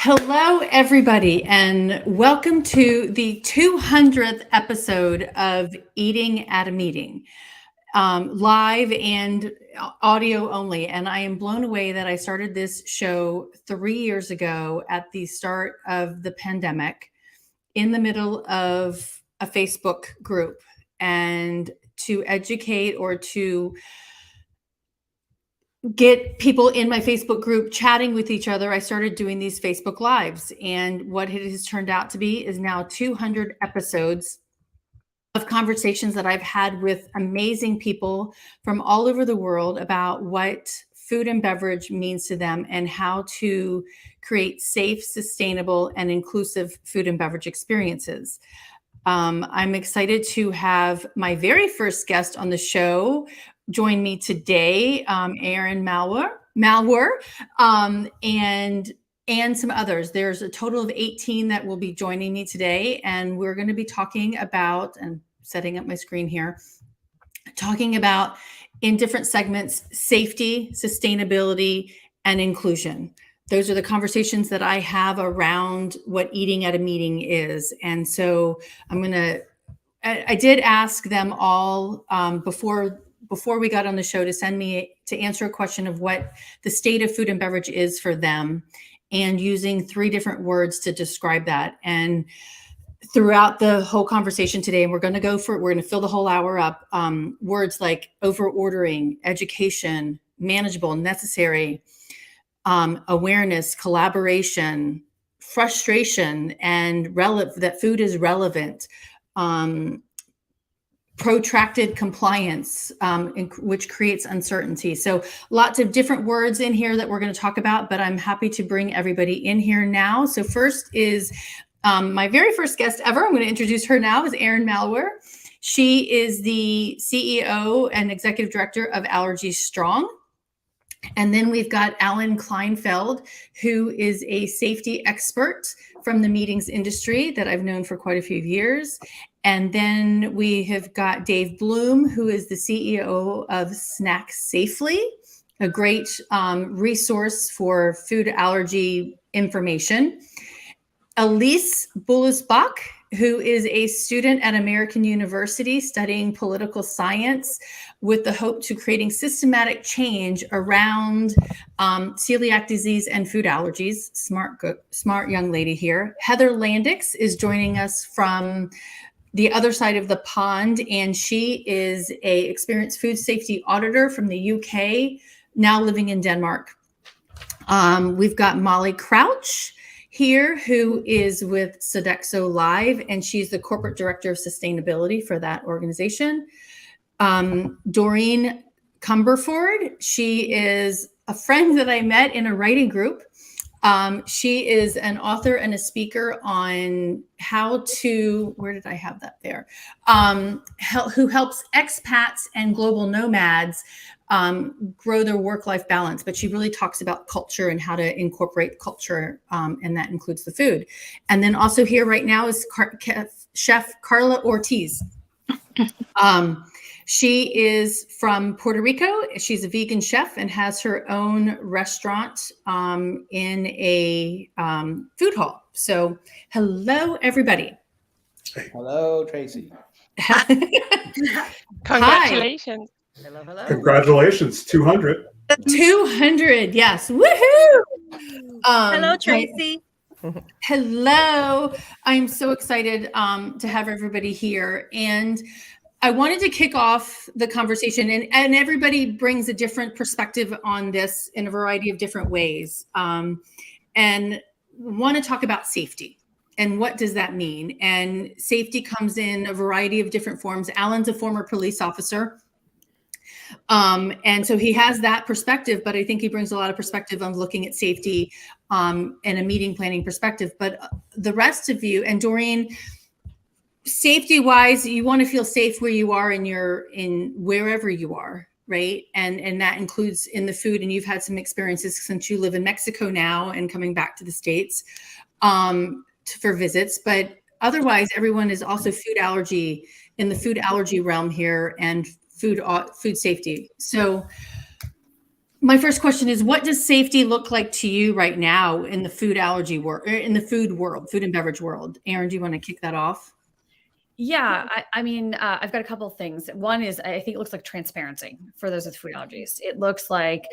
Hello, everybody, and welcome to the 200th episode of Eating at a Meeting, live and audio only. And I am blown away that I started this show 3 years ago at the start of the pandemic in the middle of a Facebook group, and to educate or to get people in my Facebook group chatting with each other, I started doing these Facebook Lives. And what it has turned out to be is now 200 episodes of conversations that I've had with amazing people from all over the world about what food and beverage means to them and how to create safe, sustainable, and inclusive food and beverage experiences. I'm excited to have my very first guest on the show join me today, Aaron Malwer, and some others. There's a total of 18 that will be joining me today, and we're going to be talking about, and setting up my screen here, talking about in different segments, safety, sustainability, and inclusion. Those are the conversations that I have around what eating at a meeting is. And so I did ask them all before we got on the show to answer a question of what the state of food and beverage is for them, and using 3 different words to describe that. And throughout the whole conversation today, and we're going to fill the whole hour up, words like over ordering, education, manageable, necessary, awareness, collaboration, frustration, and that food is relevant, protracted compliance, which creates uncertainty. So lots of different words in here that we're going to talk about, but I'm happy to bring everybody in here now. So first is my very first guest ever. I'm going to introduce her now, is Erin Malwer. She is the CEO and Executive Director of Allergies Strong. And then we've got Alan Kleinfeld, who is a safety expert from the meetings industry that I've known for quite a few years. And then we have got Dave Bloom, who is the CEO of Snack Safely, a great resource for food allergy information. Elise Bullisbach, who is a student at American University studying political science with the hope to creating systematic change around celiac disease and food allergies. Smart young lady here. Heather Landix is joining us from the other side of the pond, and she is a experienced food safety auditor from the UK, now living in Denmark. We've got Moly Crouch here, who is with Sodexo Live, and she's the corporate director of sustainability for that organization. Doreen Cumberford, she is a friend that I met in a writing group. She is an author and a speaker on how to, where did I have that there? Who helps expats and global nomads grow their work-life balance. But she really talks about culture and how to incorporate culture, and that includes the food. And then also here right now is Chef Carla Ortiz. She is from Puerto Rico. She's a vegan chef and has her own restaurant in a food hall. So hello, everybody. Hello, Tracy. Congratulations. Hi. Hello. Congratulations, 200. 200, yes. Woohoo! Hello, Tracy. Hello. I'm so excited to have everybody here. And I wanted to kick off the conversation, and everybody brings a different perspective on this in a variety of different ways. And want to talk about safety and what does that mean? And safety comes in a variety of different forms. Alan's a former police officer. And so he has that perspective, but I think he brings a lot of perspective on looking at safety and a meeting planning perspective. But the rest of you, and Doreen, safety wise, you want to feel safe where you are in wherever you are, right? And that includes in the food. And you've had some experiences since you live in Mexico now and coming back to the States for visits. But otherwise, everyone is also in the food allergy realm here, and food safety. So my first question is, what does safety look like to you right now in the food allergy world, in the food world, food and beverage world? Erin, do you want to kick that off? Yeah, I mean, I've got a couple of things. One is I think it looks like transparency for those with food allergies. It looks like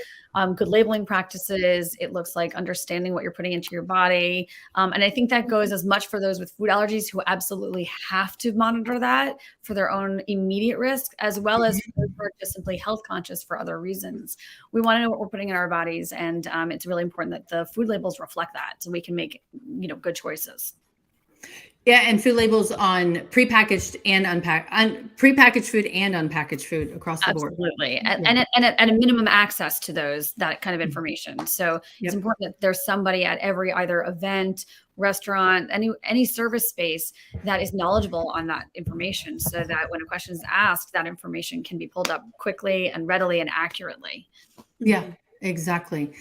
good labeling practices. It looks like understanding what you're putting into your body. And I think that goes as much for those with food allergies who absolutely have to monitor that for their own immediate risk, as well as for those who are just simply health conscious for other reasons. We want to know what we're putting in our bodies. And it's really important that the food labels reflect that so we can make, good choices. Yeah, and food labels on prepackaged and prepackaged food and unpackaged food across the board. Absolutely, and at a minimum access to that kind of information. So it's important that there's somebody at every either event, restaurant, any service space that is knowledgeable on that information, so that when a question is asked, that information can be pulled up quickly and readily and accurately. Yeah, exactly.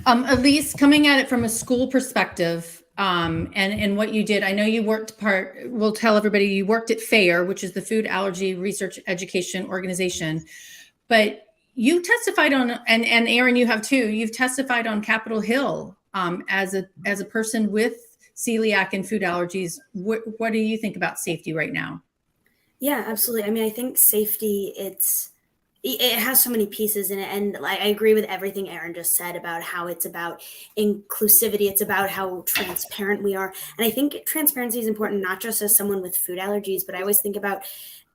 Elise, coming at it from a school perspective. And what you did, I know you we'll tell everybody you worked at FAIR, which is the Food Allergy Research Education Organization, but you testified on, and Erin, you have too, you've testified on Capitol Hill as a person with celiac and food allergies. What do you think about safety right now? Yeah, absolutely. I mean, I think safety, it has so many pieces in it. And I agree with everything Erin just said about how it's about inclusivity. It's about how transparent we are. And I think transparency is important, not just as someone with food allergies, but I always think about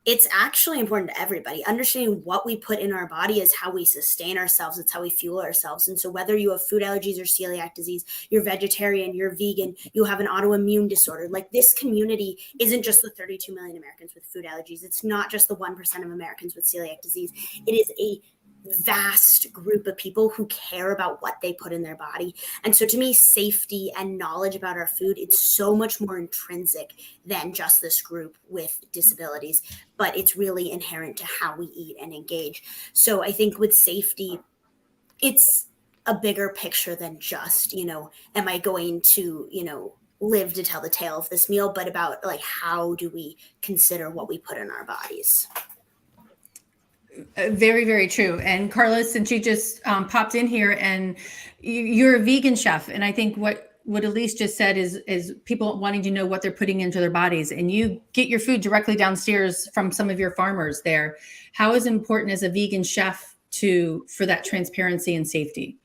it's actually important to everybody. Understanding what we put in our body is how we sustain ourselves. It's how we fuel ourselves. And so whether you have food allergies or celiac disease, you're vegetarian, you're vegan, you have an autoimmune disorder, like this community isn't just the 32 million Americans with food allergies. It's not just the 1% of Americans with celiac disease. It is a vast group of people who care about what they put in their body. And so to me, safety and knowledge about our food, it's so much more intrinsic than just this group with disabilities, but it's really inherent to how we eat and engage. So I think with safety, it's a bigger picture than just, am I going to, live to tell the tale of this meal, but about like, how do we consider what we put in our bodies? Very, very true. And Carlos, since you just popped in here, and you're a vegan chef, and I think what Elise just said is people wanting to know what they're putting into their bodies, and you get your food directly downstairs from some of your farmers there. How is it important as a vegan chef for that transparency and safety?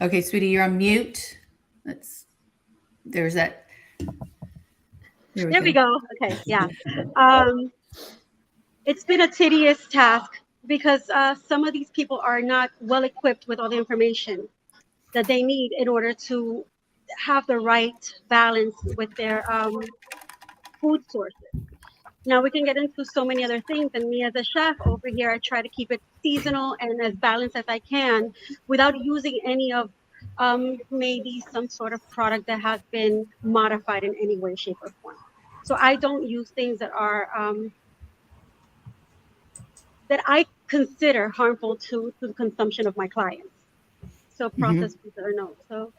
Okay, sweetie, you're on mute. There we go. Okay, yeah. It's been a tedious task because some of these people are not well equipped with all the information that they need in order to have the right balance with their food sources. Now we can get into so many other things, and me as a chef over here, I try to keep it seasonal and as balanced as I can without using any of maybe some sort of product that has been modified in any way, shape, or form. So I don't use things that are that I consider harmful to the consumption of my clients. So processed foods or no. So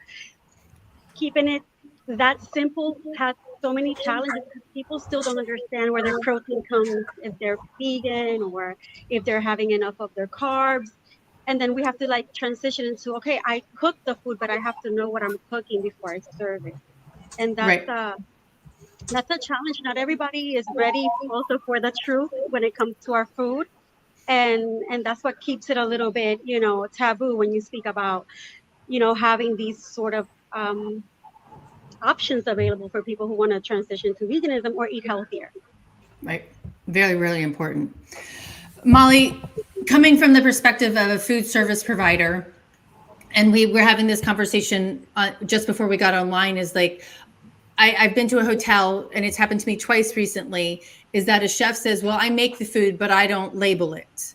keeping it that simple has so many challenges because people still don't understand where their protein comes, if they're vegan or if they're having enough of their carbs. And then we have to that's into, okay, I cook the food, but I have to know what I'm cooking before I serve it. And that's a challenge. Not everybody is ready also for the truth when it comes to our food. And that's what keeps it a little bit, taboo when you speak about, having these sort of options available for people who want to transition to veganism or eat healthier. Right. Very, really important. Molly, coming from the perspective of a food service provider, and we're having this conversation just before we got online, is like, I've been to a hotel, and it's happened to me twice recently, is that a chef says, well, I make the food, but I don't label it.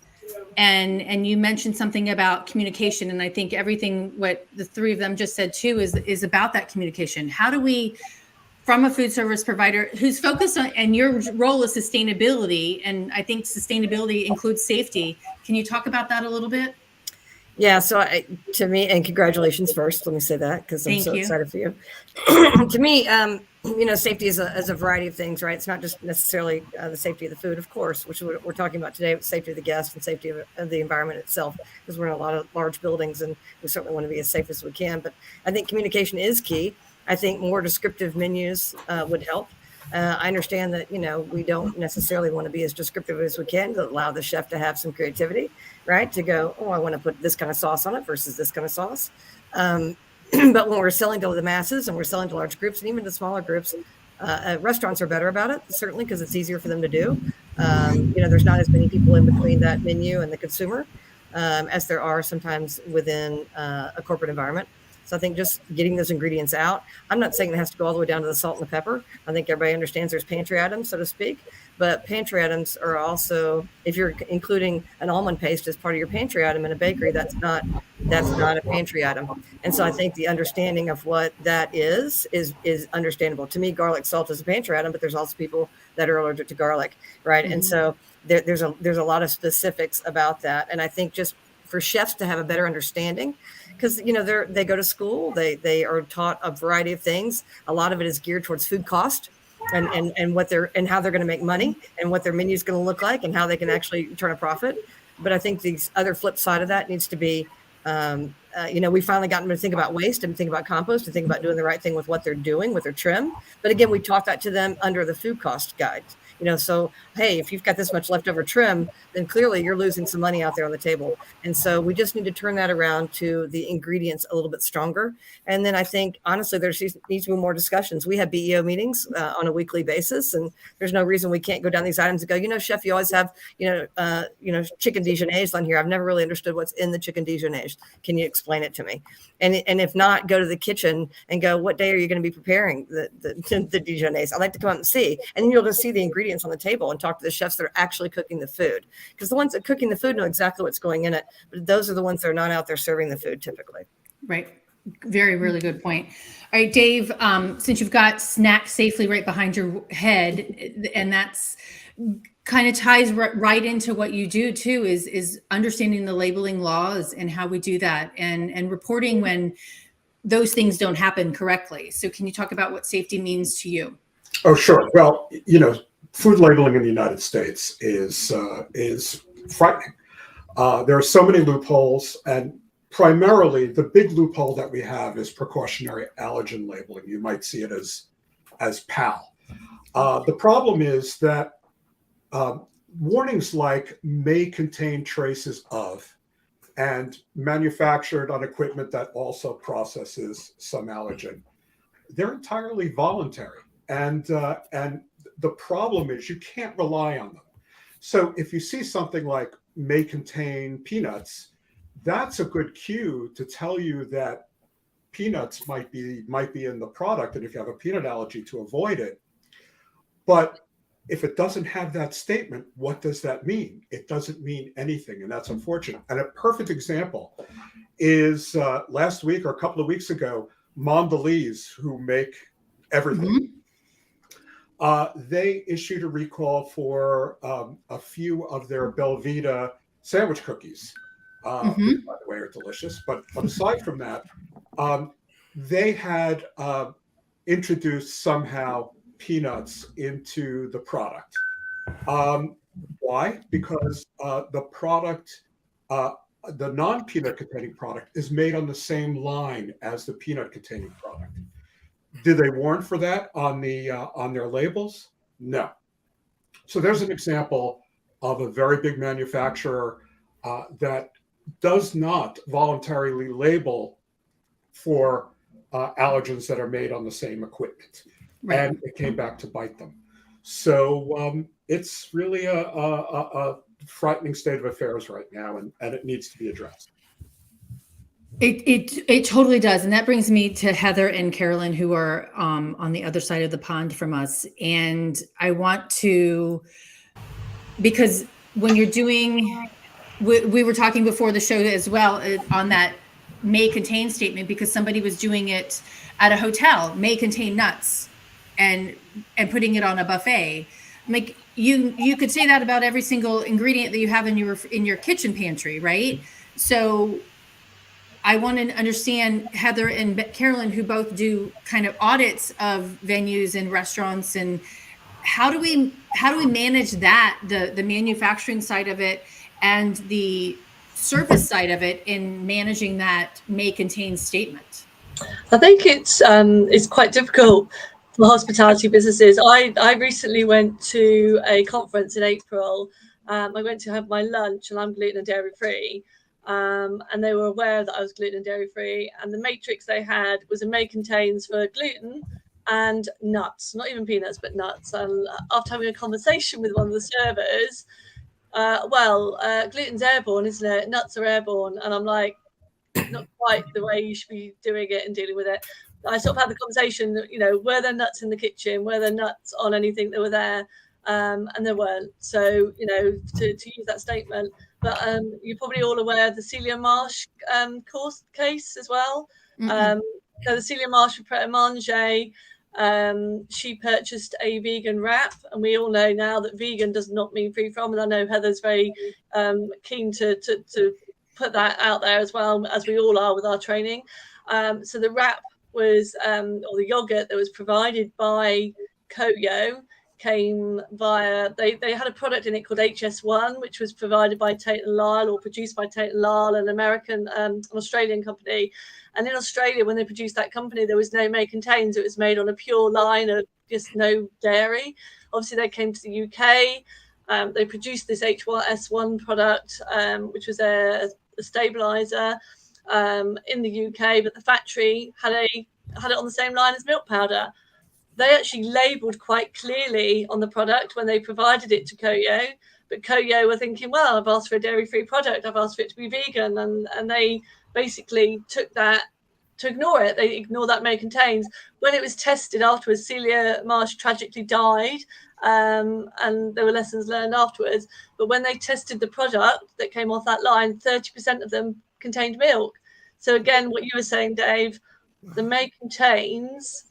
And you mentioned something about communication. And I think everything what the three of them just said too is about that communication. How do we, from a food service provider who's focused on, and your role is sustainability, and I think sustainability includes safety. Can you talk about that a little bit? Yeah, so to me, and congratulations first, let me say that because I'm so excited for you. To me, safety is a variety of things, right? It's not just necessarily the safety of the food, of course, which we're talking about today, with safety of the guests and safety of the environment itself, because we're in a lot of large buildings and we certainly want to be as safe as we can. But I think communication is key. I think more descriptive menus would help. I understand that, we don't necessarily want to be as descriptive as we can to allow the chef to have some creativity, right? To go, oh, I want to put this kind of sauce on it versus this kind of sauce. But when we're selling to the masses and we're selling to large groups and even to smaller groups, restaurants are better about it, certainly, because it's easier for them to do. There's not as many people in between that menu and the consumer as there are sometimes within a corporate environment. So I think just getting those ingredients out, I'm not saying it has to go all the way down to the salt and the pepper. I think everybody understands there's pantry items, so to speak. But pantry items are also, if you're including an almond paste as part of your pantry item in a bakery, that's not a pantry item. And so I think the understanding of what that is understandable. To me, garlic salt is a pantry item, but there's also people that are allergic to garlic, right? Mm-hmm. And so there's a lot of specifics about that. And I think just for chefs to have a better understanding, because they go to school, they are taught a variety of things. A lot of it is geared towards food cost and what and how they're going to make money and what their menu is going to look like and how they can actually turn a profit. But I think the other flip side of that needs to be, we finally got them to think about waste and think about compost and think about doing the right thing with what they're doing with their trim. But again, we taught that to them under the food cost guide. So, hey, if you've got this much leftover trim, then clearly you're losing some money out there on the table. And so we just need to turn that around to the ingredients a little bit stronger. And then I think, honestly, there needs to be more discussions. We have BEO meetings on a weekly basis, and there's no reason we can't go down these items and go, chef, you always have, chicken Dijonnaise on here. I've never really understood what's in the chicken Dijonnaise. Can you explain it to me? And if not, go to the kitchen and go, what day are you going to be preparing the Dijonnaise? I'd like to come out and see. And then you'll just see the ingredients on the table and talk to the chefs that are actually cooking the food, because the ones that are cooking the food know exactly what's going in it, but those are the ones that are not out there serving the food typically. Right. Very, really good point. All right, Dave, since you've got snack safely right behind your head, and that's kind of ties right into what you do too, is understanding the labeling laws and how we do that and reporting when those things don't happen correctly. So can you talk about what safety means to you? Oh, sure. Well, food labeling in the United States is frightening. There are so many loopholes, and primarily the big loophole that we have is precautionary allergen labeling. You might see it as PAL. The problem is that warnings like may contain traces of and manufactured on equipment that also processes some allergen, they're entirely voluntary. And the problem is you can't rely on them. So if you see something like may contain peanuts, that's a good cue to tell you that peanuts might be in the product, and if you have a peanut allergy, to avoid it. But if it doesn't have that statement, what does that mean? It doesn't mean anything, and that's unfortunate. And a perfect example is last week or a couple of weeks ago, Mondelez, who make everything, mm-hmm. They issued a recall for a few of their Belvita sandwich cookies. Mm-hmm. By the way, are delicious. But aside from that, they had introduced somehow peanuts into the product. Why? Because the product, the non-peanut containing product, is made on the same line as the peanut containing product. Did they warn for that on their labels? No. So there's an example of a very big manufacturer that does not voluntarily label for allergens that are made on the same equipment. Right. And it came back to bite them. So it's really a frightening state of affairs right now, and it needs to be addressed. It totally does. And that brings me to Heather and Carolyn, who are on the other side of the pond from us. And I want to, because when you're doing, we were talking before the show as well on that may contain statement, because somebody was doing it at a hotel, may contain nuts, and putting it on a buffet. Like you could say that about every single ingredient that you have in your kitchen pantry, right? So I want to understand, Heather and Carolyn, who both do kind of audits of venues and restaurants, and how do we manage that, the manufacturing side of it and the service side of it in managing that may contain statement? I think it's quite difficult for hospitality businesses. I recently went to a conference in April. I went to have my lunch, and I'm gluten and dairy free. And they were aware that I was gluten and dairy free. And the matrix they had was a may contains for gluten and nuts, not even peanuts, but nuts. And after having a conversation with one of the servers, gluten's airborne, isn't it? Nuts are airborne. And I'm like, not quite the way you should be doing it and dealing with it. I sort of had the conversation that, were there nuts in the kitchen? Were there nuts on anything that were there? And there weren't. So, to use that statement. But you're probably all aware of the Celia Marsh case as well. So the Celia Marsh for Pret a Manger, she purchased a vegan wrap, and we all know now that vegan does not mean free from. And I know Heather's very keen to put that out there as well, as we all are with our training. So the wrap was, or the yogurt that was provided by Koyo came via, they had a product in it called HS1, which was provided by Tate & Lyle, or produced by Tate & Lyle, an American, an Australian company. And in Australia, when they produced that company, there was no may contains. It was made on a pure line of just no dairy. Obviously, they came to the UK. They produced this HS1 product, which was a stabilizer in the UK, but the factory had it on the same line as milk powder. They actually labelled quite clearly on the product when they provided it to Koyo, but Koyo were thinking, well, I've asked for a dairy-free product, I've asked for it to be vegan, and they basically took that to ignore it. They ignored that may contains. When it was tested afterwards, Celia Marsh tragically died, and there were lessons learned afterwards. But when they tested the product that came off that line, 30% of them contained milk. So again, what you were saying, Dave, the may contains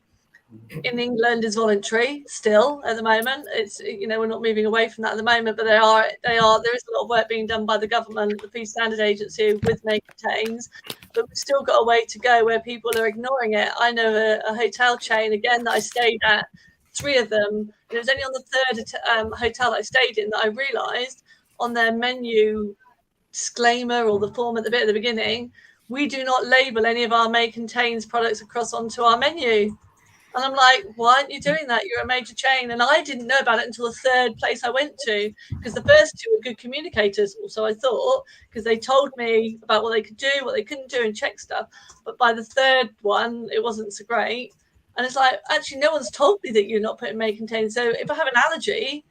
in England is voluntary still at the moment. It's, we're not moving away from that at the moment, but there is a lot of work being done by the government, the Food Standard Agency, with may contains, but we've still got a way to go where people are ignoring it. I know a hotel chain, again, that I stayed at, 3 of them, and it was only on the 3rd hotel that I stayed in that I realised on their menu disclaimer, or the form at the bit at the beginning, we do not label any of our may contains products across onto our menu. And I'm like, why aren't you doing that? You're a major chain. And I didn't know about it until the 3rd place I went to, because the first 2 were good communicators. So I thought, because they told me about what they could do, what they couldn't do, and check stuff. But by the 3rd one, it wasn't so great. And it's like, actually, no one's told me that you're not putting may contain. So if I have an allergy,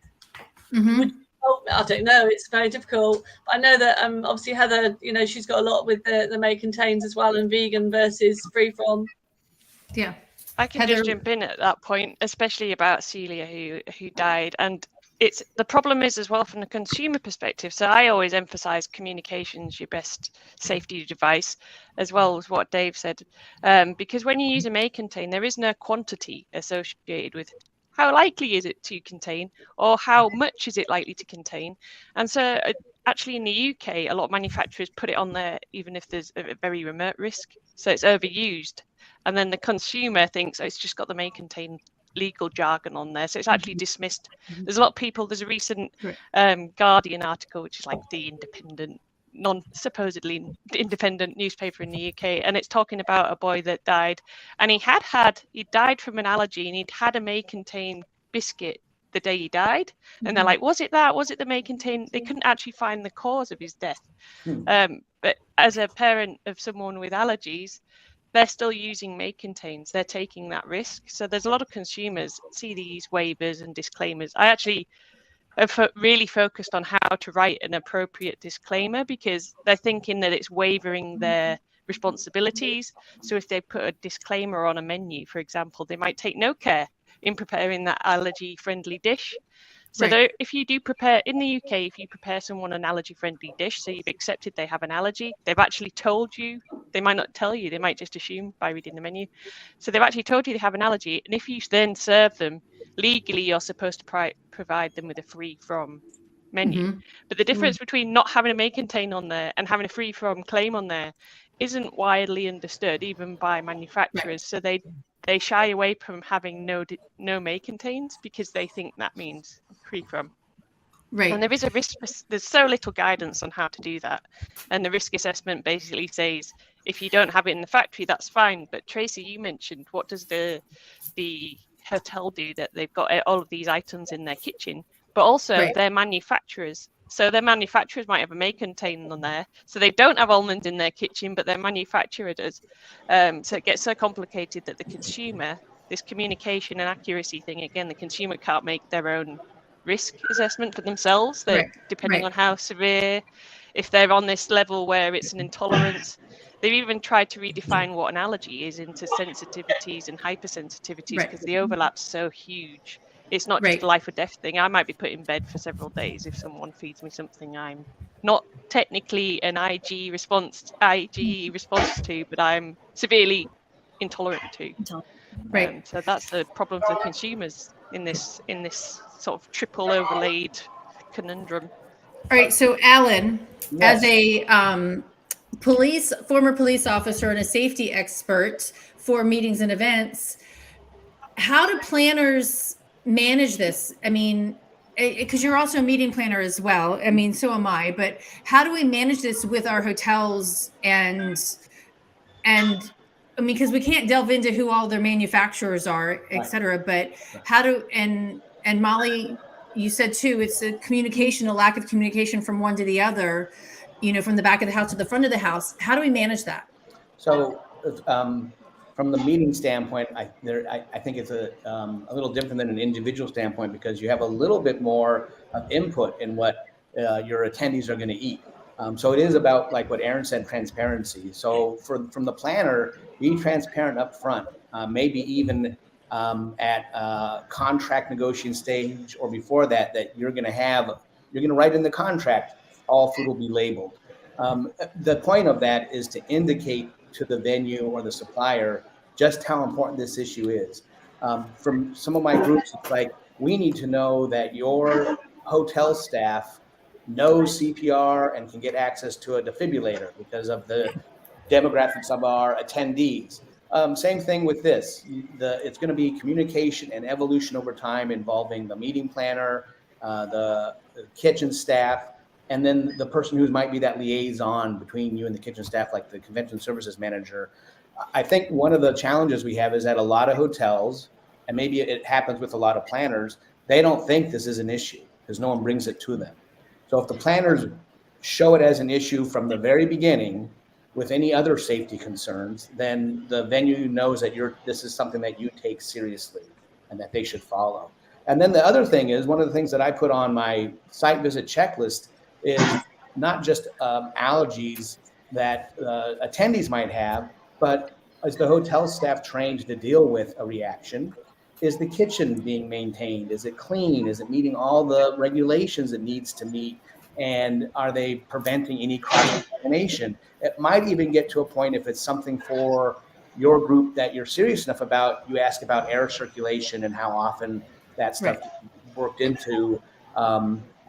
would you help me? I don't know. It's very difficult. But I know that obviously Heather, she's got a lot with the may contains as well, and vegan versus free from. Yeah. I can just jump in at that point, especially about Celia who died. And it's the problem is as well from the consumer perspective. So I always emphasize communication's your best safety device, as well as what Dave said, because when you use a may contain, there is no quantity associated with how likely is it to contain, or how much is it likely to contain. And so actually in the UK, a lot of manufacturers put it on there even if there's a very remote risk. So it's overused. And then the consumer thinks, oh, it's just got the may contain legal jargon on there. So it's actually dismissed. There's a lot of people, there's a recent Guardian article, which is like the independent, supposedly independent newspaper in the UK. And it's talking about a boy that died. And he died from an allergy, and he'd had a may contain biscuit the day he died. And they're like, was it that? Was it the may contain? They couldn't actually find the cause of his death. But as a parent of someone with allergies, they're still using may contains. They're taking that risk. So there's a lot of consumers see these waivers and disclaimers. I actually have really focused on how to write an appropriate disclaimer, because they're thinking that it's waiving their responsibilities. So if they put a disclaimer on a menu, for example, they might take no care in preparing that allergy-friendly dish. So if you do prepare, in the UK, if you prepare someone an allergy-friendly dish, so you've accepted they have an allergy, they've actually told you, they might not tell you, they might just assume by reading the menu. So they've actually told you they have an allergy. And if you then serve them, legally, you're supposed to provide them with a free from menu. But the difference between not having a may contain on there and having a free from claim on there isn't widely understood even by manufacturers. So they shy away from having no may contains because they think that means free from. Right. And there is a risk. There's so little guidance on how to do that, and the risk assessment basically says if you don't have it in the factory, that's fine. But Tracy, you mentioned, what does the hotel do that they've got all of these items in their kitchen, but also they're manufacturers. So their manufacturers might have a may contain on there. So they don't have almonds in their kitchen, but their manufacturer does. So it gets so complicated that the consumer, this communication and accuracy thing, again, the consumer can't make their own risk assessment for themselves. Depending on how severe, if they're on this level where it's an intolerance. They've even tried to redefine what an allergy is into sensitivities and hypersensitivities because the overlap's so huge. It's not just a life or death thing. I might be put in bed for several days if someone feeds me something I'm not technically an IgE response to, but I'm severely intolerant to. So that's the problem for consumers in this sort of triple overlaid conundrum. All right. So Alan, as a former police officer and a safety expert for meetings and events, how do planners manage this? I mean, because you're also a meeting planner as well. I mean, so am I. But how do we manage this with our hotels and I mean, because we can't delve into who all their manufacturers are, et cetera. But how do and Moly, you said too, it's a lack of communication from one to the other, from the back of the house to the front of the house. How do we manage that? So from the meeting standpoint, I think it's a little different than an individual standpoint because you have a little bit more of input in what your attendees are going to eat. So it is about, like what Erin said, transparency. So from the planner, be transparent up front, maybe even at contract negotiation stage or before that you're going to write in the contract, all food will be labeled. The point of that is to indicate to the venue or the supplier just how important this issue is. From some of my groups, it's like, we need to know that your hotel staff knows CPR and can get access to a defibrillator because of the demographics of our attendees. Same thing with this. It's going to be communication and evolution over time involving the meeting planner, the kitchen staff, and then the person who might be that liaison between you and the kitchen staff, like the convention services manager. I think one of the challenges we have is that a lot of hotels, and maybe it happens with a lot of planners, they don't think this is an issue because no one brings it to them. So if the planners show it as an issue from the very beginning with any other safety concerns, then the venue knows that this is something that you take seriously and that they should follow. And then the other thing is, one of the things that I put on my site visit checklist is not just allergies that attendees might have, but is the hotel staff trained to deal with a reaction? Is the kitchen being maintained? Is it clean? Is it meeting all the regulations it needs to meet? And are they preventing any cross-contamination? It might even get to a point, if it's something for your group that you're serious enough about, you ask about air circulation and how often that stuff worked into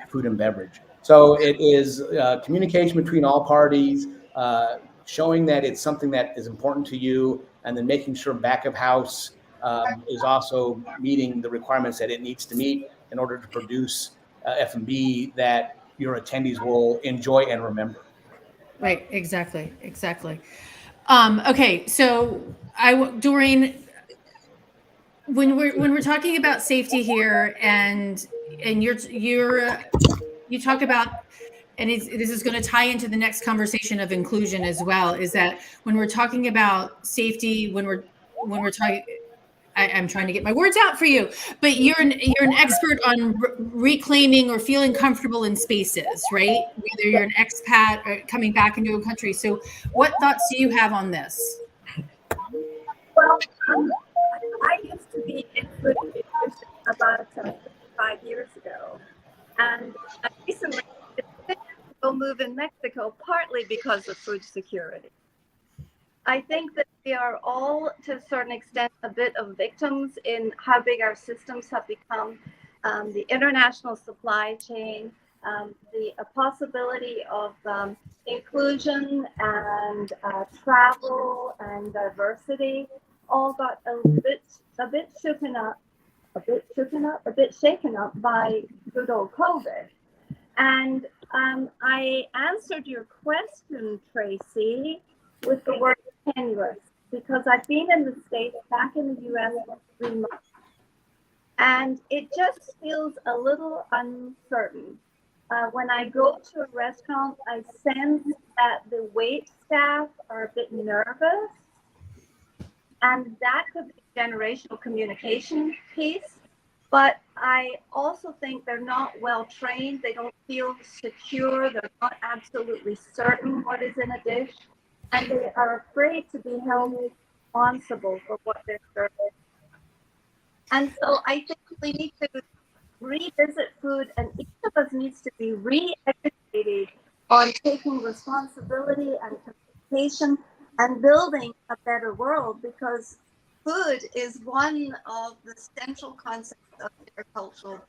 food and beverage. So it is communication between all parties, showing that it's something that is important to you, and then making sure back of house is also meeting the requirements that it needs to meet in order to produce F&B that your attendees will enjoy and remember. Right. Exactly. Okay. So Doreen, when we're talking about safety here, and you talk about, and this is going to tie into the next conversation of inclusion as well, is that when we're talking about safety, when we're talking, I'm trying to get my words out for you, but you're an expert on reclaiming or feeling comfortable in spaces, right? Whether you're an expat or coming back into a country. So what thoughts do you have on this? Well, I used to be in food distribution about 5 years ago. And I recently decided to go move in Mexico, partly because of food security. I think that we are all, to a certain extent, a bit of victims in how big our systems have become. The international supply chain, the possibility of inclusion and travel and diversity all got a bit shaken up by good old COVID. And I answered your question, Tracy, with the word tenuous, because I've been in the States, back in the US for 3 months, and it just feels a little uncertain. When I go to a restaurant, I sense that the wait staff are a bit nervous, and that could be a generational communication piece. But I also think they're not well trained. They don't feel secure. They're not absolutely certain what is in a dish, and they are afraid to be held responsible for what they're serving. And so I think we need to revisit food, and each of us needs to be re-educated on taking responsibility and communication and building a better world, because food is one of the central concepts of intercultural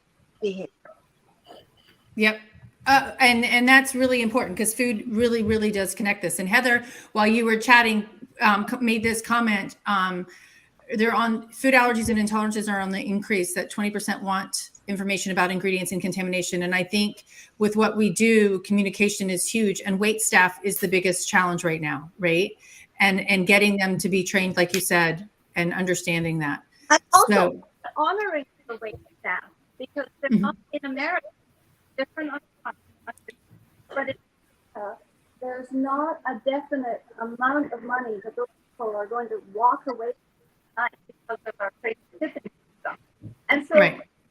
behavior. Yep. And that's really important, because food really, really does connect us. And Heather, while you were chatting, made this comment. They're on food allergies and intolerances are on the increase, that 20% want information about ingredients and contamination. And I think with what we do, communication is huge, and wait staff is the biggest challenge right now, right? And getting them to be trained, like you said, and understanding that. And also honoring the wait staff, because they're not in America, different, but there's not a definite amount of money that those people are going to walk away from because of our creativity stuff. And so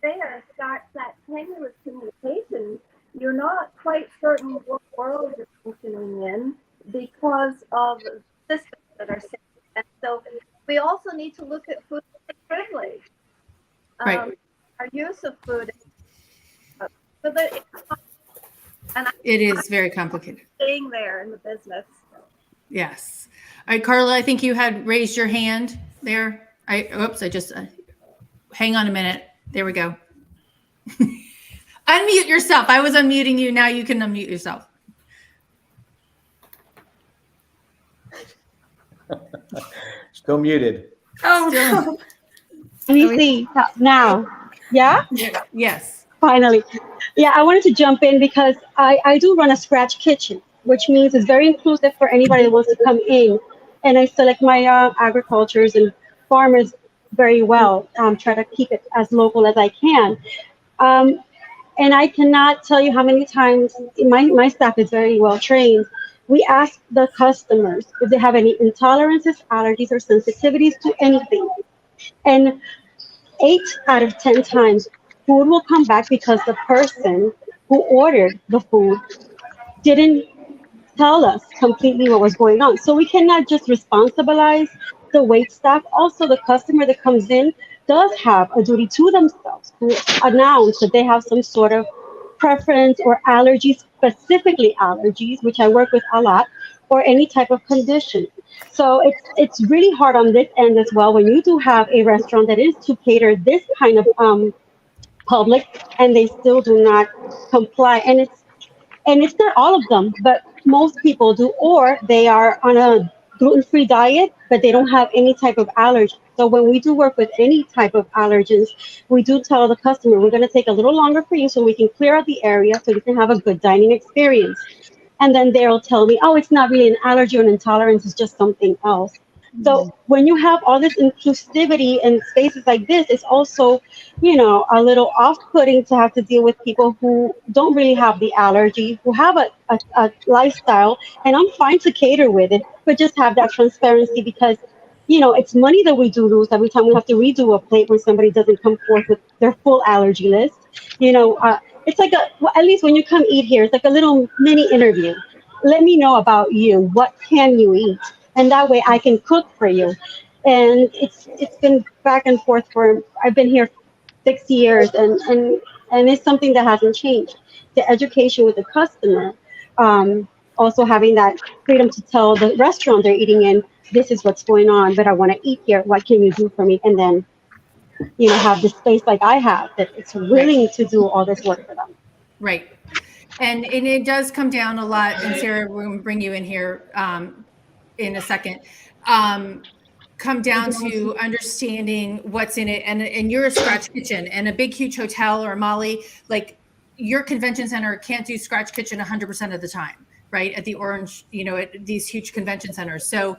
there starts that tenuous communication. You're not quite certain what world you're functioning in because of systems that are set. And so we also need to look at food privilege. Our use of food. So that it is very complicated. Staying there in the business. Yes. All right, Carla, I think you had raised your hand there. I just hang on a minute. There we go. Unmute yourself. I was unmuting you. Now you can unmute yourself. Still muted. Oh, no. Let me see now. Yeah? Yes. Finally. Yeah, I wanted to jump in because I do run a scratch kitchen, which means it's very inclusive for anybody that wants to come in. And I select my agricultures and farmers very well, try to keep it as local as I can. And I cannot tell you how many times my staff is very well trained. We ask the customers if they have any intolerances, allergies, or sensitivities to anything. And 8 out of 10 times, food will come back because the person who ordered the food didn't tell us completely what was going on. So we cannot just responsibilize the wait staff. Also, the customer that comes in does have a duty to themselves to announce that they have some sort of preference or allergies, specifically allergies, which I work with a lot, or any type of condition. So it's really hard on this end as well when you do have a restaurant that is to cater this kind of public and they still do not comply. And it's not all of them, but most people do, or they are on a gluten-free diet, but they don't have any type of allergy. So when we do work with any type of allergens, we do tell the customer, we're going to take a little longer for you so we can clear out the area so you can have a good dining experience. And then they'll tell me, oh, it's not really an allergy or an intolerance, it's just something else. So when you have all this inclusivity in spaces like this, it's also, a little off-putting to have to deal with people who don't really have the allergy, who have a lifestyle, and I'm fine to cater with it, but just have that transparency because, it's money that we do lose every time we have to redo a plate when somebody doesn't come forth with their full allergy list. It's like at least when you come eat here, it's like a little mini interview. Let me know about you. What can you eat? And that way I can cook for you. And it's been back and forth I've been here 6 years and it's something that hasn't changed. The education with the customer, also having that freedom to tell the restaurant they're eating in, this is what's going on, but I want to eat here. What can you do for me? And then, have the space like I have that it's willing to do all this work for them. Right. And it does come down a lot. And Sarah, we're going to bring you in here in a second. Come down to understanding what's in it. And you're a scratch kitchen, and a big, huge hotel or Moly, like your convention center can't do scratch kitchen 100% of the time, right? At the Orange, at these huge convention centers. So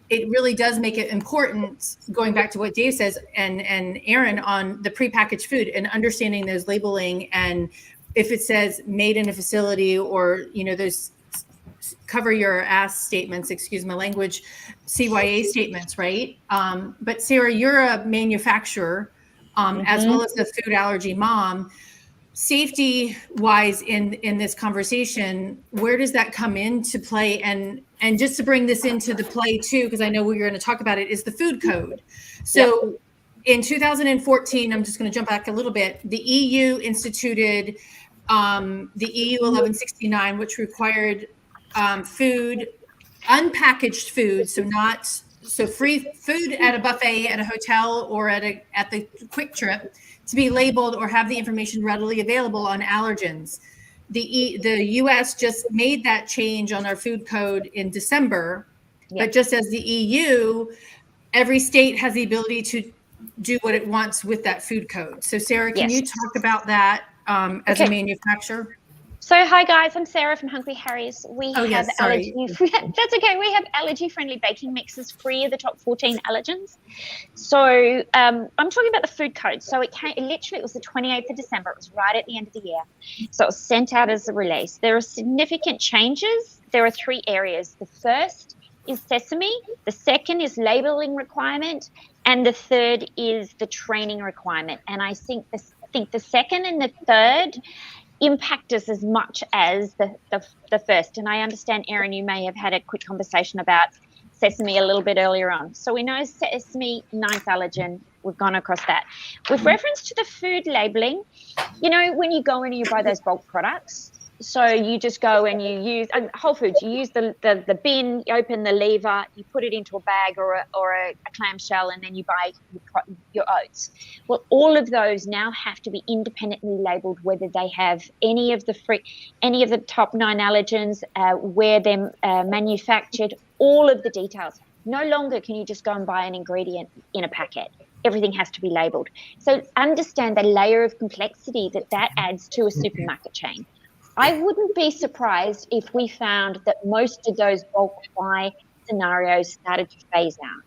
it really does make it important, going back to what Dave says and Aaron, on the prepackaged food and understanding those labeling, and if it says made in a facility, or those cover your ass statements, excuse my language, CYA statements, right? But Sarah, you're a manufacturer, as well as the food allergy mom. Safety wise in this conversation, where does that come into play? And just to bring this into the play too, because I know we're going to talk about it, is the food code. So in 2014, I'm just going to jump back a little bit, the EU instituted the EU 1169, which required food, unpackaged food, so free food at a buffet at a hotel or at the Quick Trip, to be labeled or have the information readily available on allergens. The US just made that change on our food code in December, but just as the EU, every state has the ability to do what it wants with that food code. So Sarah, can you talk about that as a manufacturer? So hi guys, I'm Sarah from Hungry Harry's. We have allergy. That's okay. We have allergy-friendly baking mixes free of the top 14 allergens. So I'm talking about the food code. So it was the 28th of December. It was right at the end of the year. So it was sent out as a release. There are significant changes. There are 3 areas. The first is sesame. The second is labeling requirement, and the third is the training requirement. And I think the second and the third impact us as much as the first. And I understand, Erin, you may have had a quick conversation about sesame a little bit earlier on. So we know sesame, 9th allergen, we've gone across that. With reference to the food labeling, when you go in and you buy those bulk products, so you just go and you use Whole Foods, you use the bin, you open the lever, you put it into a bag or a clamshell, and then you buy your oats. Well, all of those now have to be independently labeled, whether they have any of the top 9 allergens, where they're manufactured, all of the details. No longer can you just go and buy an ingredient in a packet. Everything has to be labeled. So understand the layer of complexity that adds to a supermarket chain. I wouldn't be surprised if we found that most of those bulk buy scenarios started to phase out.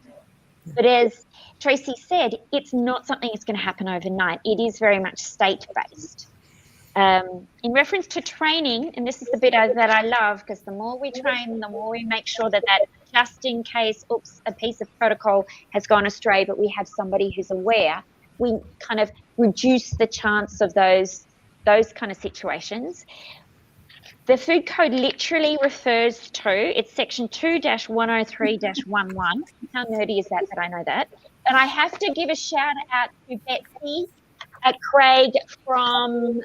But as Tracy said, it's not something that's going to happen overnight. It is very much state-based. In reference to training, and this is the bit that I love, because the more we train, the more we make sure that just in case, a piece of protocol has gone astray, but we have somebody who's aware, we kind of reduce the chance of those kind of situations. The food code literally refers to, it's section 2-103-11. How nerdy is that I know that? And I have to give a shout out to Betsy Craig from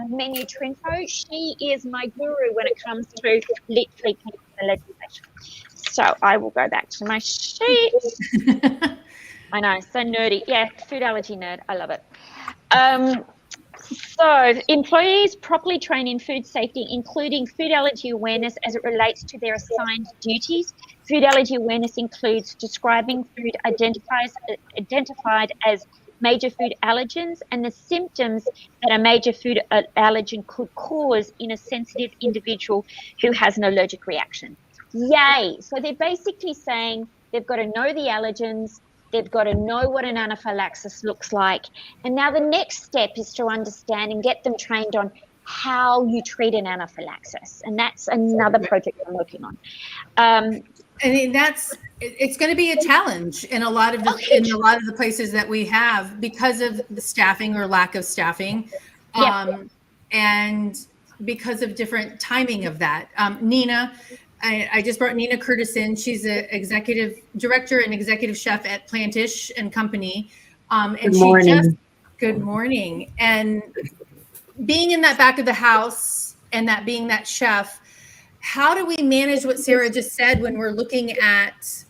Menu Trinco. She is my guru when it comes to literally the legislation. So I will go back to my sheet. I know, so nerdy. Yeah, food allergy nerd. I love it. So employees properly train in food safety, including food allergy awareness as it relates to their assigned duties. Food allergy awareness includes describing food identified as major food allergens and the symptoms that a major food allergen could cause in a sensitive individual who has an allergic reaction. Yay! So they're basically saying they've got to know the allergens, they've got to know what an anaphylaxis looks like. And now the next step is to understand and get them trained on how you treat an anaphylaxis. And that's another project I'm working on. It's going to be a challenge in a lot of the places that we have because of the staffing or lack of staffing, and because of different timing of that. Nina, I just brought Nina Curtis in. She's an executive director and executive chef at Plantish and Company. Good morning. And being in that back of the house and that being that chef, how do we manage what Sarah just said when we're looking at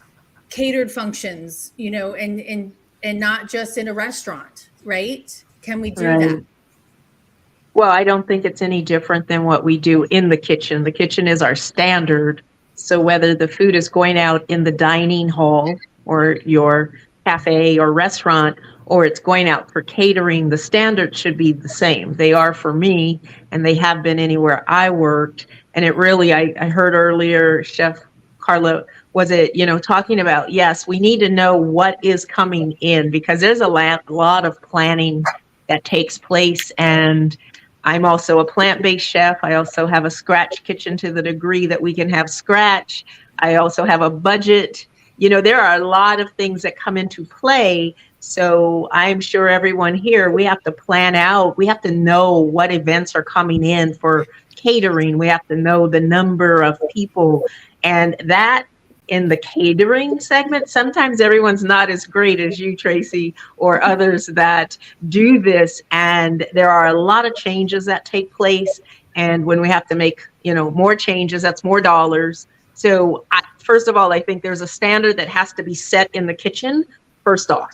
catered functions, and not just in a restaurant, right? Can we do that? Well, I don't think it's any different than what we do in the kitchen. The kitchen is our standard. So whether the food is going out in the dining hall or your cafe or restaurant, or it's going out for catering, the standard should be the same. They are for me, and they have been anywhere I worked. And it really, I heard earlier, Chef Carla, was it, talking about, yes, we need to know what is coming in, because there's a lot of planning that takes place. And I'm also a plant-based chef. I also have a scratch kitchen to the degree that we can have scratch. I also have a budget. There are a lot of things that come into play. So I'm sure everyone here, we have to plan out. We have to know what events are coming in for catering. We have to know the number of people. And that in the catering segment, sometimes everyone's not as great as you, Tracy, or others that do this. And there are a lot of changes that take place. And when we have to make, more changes, that's more dollars. So first of all, I think there's a standard that has to be set in the kitchen, first off.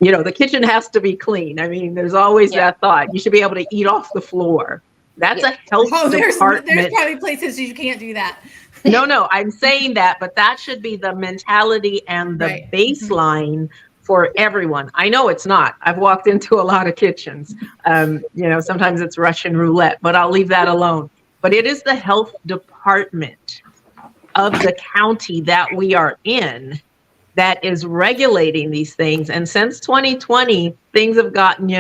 The kitchen has to be clean. I mean, there's always that thought. You should be able to eat off the floor. That's a health department. There's probably places you can't do that. No, I'm saying that, but that should be the mentality and the baseline for everyone. I know it's not. I've walked into a lot of kitchens. Sometimes it's Russian roulette, but I'll leave that alone. But it is the health department of the county that we are in that is regulating these things. And since 2020, things have gotten,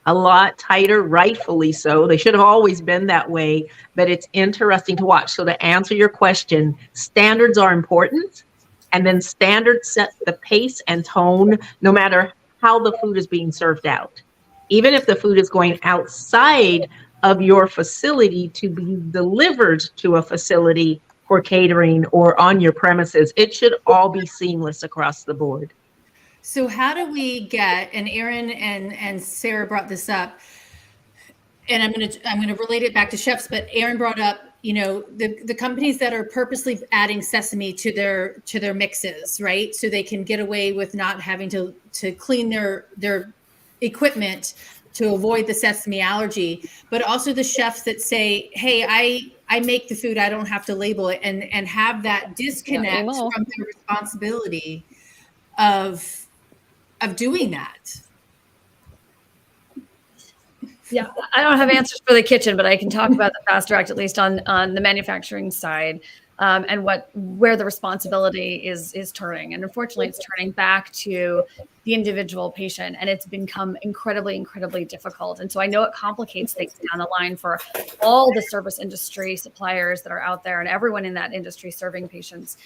a lot tighter, rightfully so. They should have always been that way, but it's interesting to watch. So to answer your question, standards are important, and then standards set the pace and tone no matter how the food is being served out. Even if the food is going outside of your facility to be delivered to a facility for catering or on your premises, it should all be seamless across the board. So how do we get, and Erin and Sarah brought this up, and I'm gonna relate it back to chefs, but Erin brought up, the companies that are purposely adding sesame to their mixes, right? So they can get away with not having to clean their equipment to avoid the sesame allergy, but also the chefs that say, hey, I make the food, I don't have to label it, and have that disconnect from their responsibility of doing that. Yeah, I don't have answers for the kitchen, but I can talk about the Fast Track, at least on the manufacturing side, and where the responsibility is turning. And unfortunately, it's turning back to the individual patient, and it's become incredibly, incredibly difficult. And so I know it complicates things down the line for all the service industry suppliers that are out there and everyone in that industry serving patients,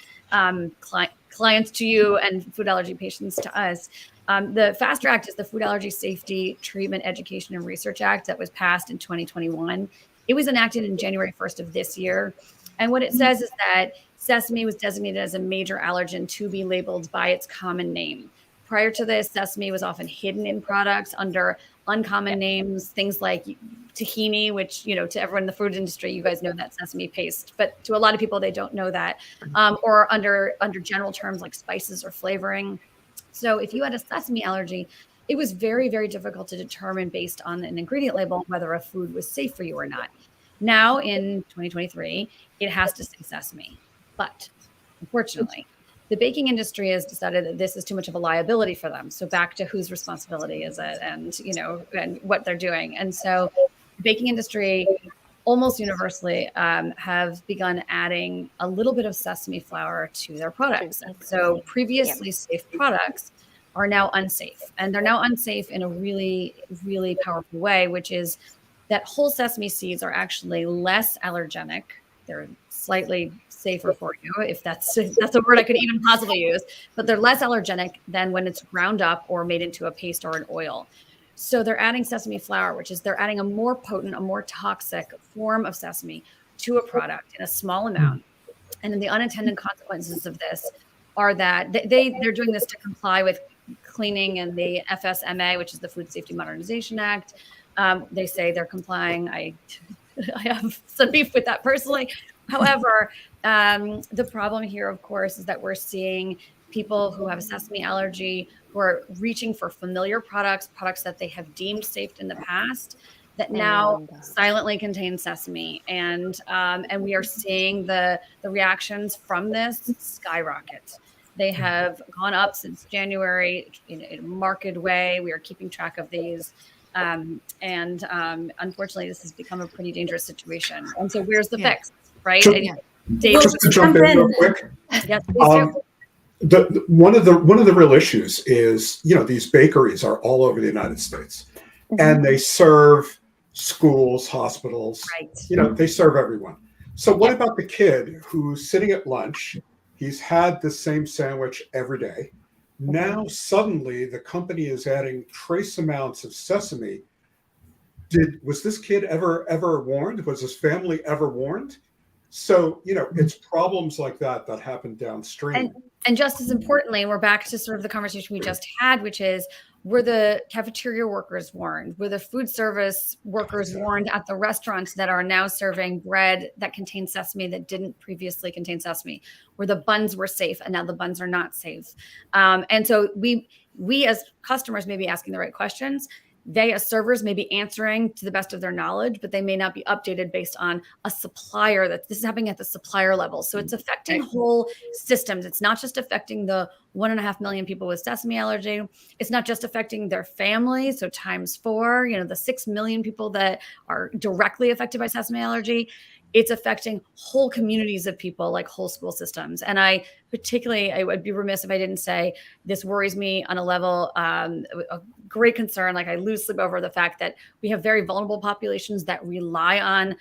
clients to you and food allergy patients to us. The FAST Act is the Food Allergy Safety, Treatment, Education, and Research Act that was passed in 2021. It was enacted in January 1st of this year. And what it says is that sesame was designated as a major allergen to be labeled by its common name. Prior to this, sesame was often hidden in products under uncommon names, things like tahini, which, to everyone in the food industry, you guys know that sesame paste, but to a lot of people, they don't know that, or under general terms like spices or flavoring. So if you had a sesame allergy, it was very, very difficult to determine based on an ingredient label whether a food was safe for you or not. Now in 2023, it has to say sesame, but unfortunately, the baking industry has decided that this is too much of a liability for them. So back to whose responsibility is it, and and what they're doing. And so the baking industry almost universally have begun adding a little bit of sesame flour to their products. And so previously safe products are now unsafe, and they're now unsafe in a really, really powerful way, which is that whole sesame seeds are actually less allergenic. They're slightly safer for you, if that's a word I could even possibly use, but they're less allergenic than when it's ground up or made into a paste or an oil. So they're adding sesame flour, which is they're adding a more potent, a more toxic form of sesame to a product in a small amount. And then the unintended consequences of this are that they're doing this to comply with cleaning and the FSMA, which is the Food Safety Modernization Act. They say they're complying. I have some beef with that personally. However, the problem here, of course, is that we're seeing people who have a sesame allergy who are reaching for familiar products that they have deemed safe in the past. that now silently contain sesame, and we are seeing the reactions from this skyrocket. They have gone up since January in a marked way. We are keeping track of these, and unfortunately, this has become a pretty dangerous situation. And so, where's the fix, right? Just to jump in real quick. Yes, please do. One of the real issues is, these bakeries are all over the United States, and they serve schools, hospitals, they serve everyone. So what about the kid who's sitting at lunch? He's had the same sandwich every day. Now suddenly the company is adding trace amounts of sesame. Was this kid ever warned? Was his family ever warned? So, it's problems like that happen downstream. And just as importantly, we're back to sort of the conversation we just had, which is, were the cafeteria workers warned? Were the food service workers warned at the restaurants that are now serving bread that contains sesame that didn't previously contain sesame? Where the buns were safe and now the buns are not safe? And so we as customers may be asking the right questions. They as servers may be answering to the best of their knowledge, but they may not be updated based on a supplier. This is happening at the supplier level. So it's affecting whole systems. It's not just affecting the 1.5 million people with sesame allergy. It's not just affecting their family. So times 4, the 6 million people that are directly affected by sesame allergy. It's affecting whole communities of people, like whole school systems. And I would be remiss if I didn't say this worries me on a level of great concern. Like, I lose sleep over the fact that we have very vulnerable populations that rely on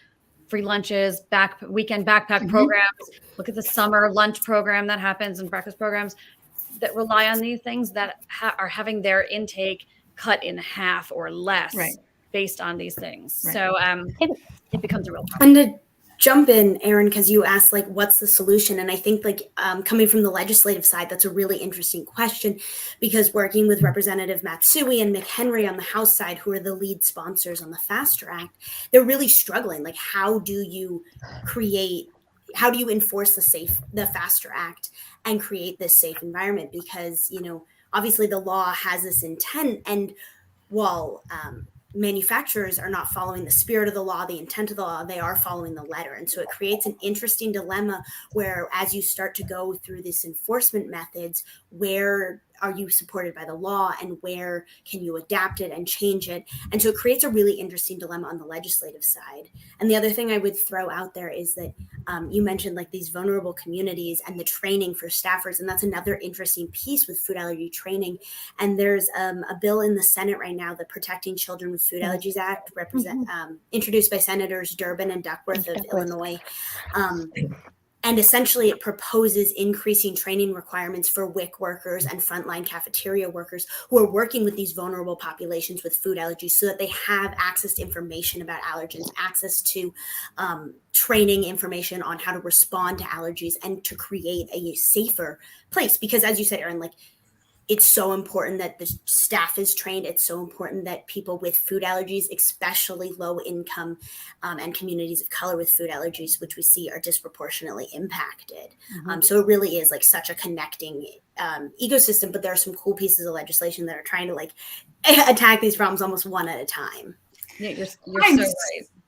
free lunches, weekend backpack programs. Look at the summer lunch program that happens and breakfast programs that rely on these things that are having their intake cut in half or less based on these things. So it becomes a real problem. And to jump in, Erin, because you asked what's the solution, and I think coming from the legislative side, that's a really interesting question, because working with Representative Matsui and Mick Henry on the House side, who are the lead sponsors on the FASTER Act, they're really struggling. How do you enforce the FASTER Act and create this safe environment? Because obviously the law has this intent, and while manufacturers are not following the spirit of the law, the intent of the law, they are following the letter. And so it creates an interesting dilemma where, as you start to go through these enforcement methods, where are you supported by the law and where can you adapt it and change it? And so it creates a really interesting dilemma on the legislative side. And the other thing I would throw out there is that you mentioned these vulnerable communities and the training for staffers. And that's another interesting piece with food allergy training. And there's a bill in the Senate right now, the Protecting Children with Food Allergies Act, introduced by Senators Durbin and Duckworth of Illinois. And essentially it proposes increasing training requirements for WIC workers and frontline cafeteria workers who are working with these vulnerable populations with food allergies, so that they have access to information about allergens, access to training information on how to respond to allergies, and to create a safer place. Because as you said, Erin, it's so important that the staff is trained. It's so important that people with food allergies, especially low income and communities of color with food allergies, which we see are disproportionately impacted. So it really is such a connecting ecosystem, but there are some cool pieces of legislation that are trying to attack these problems almost one at a time. Yeah, you're so right.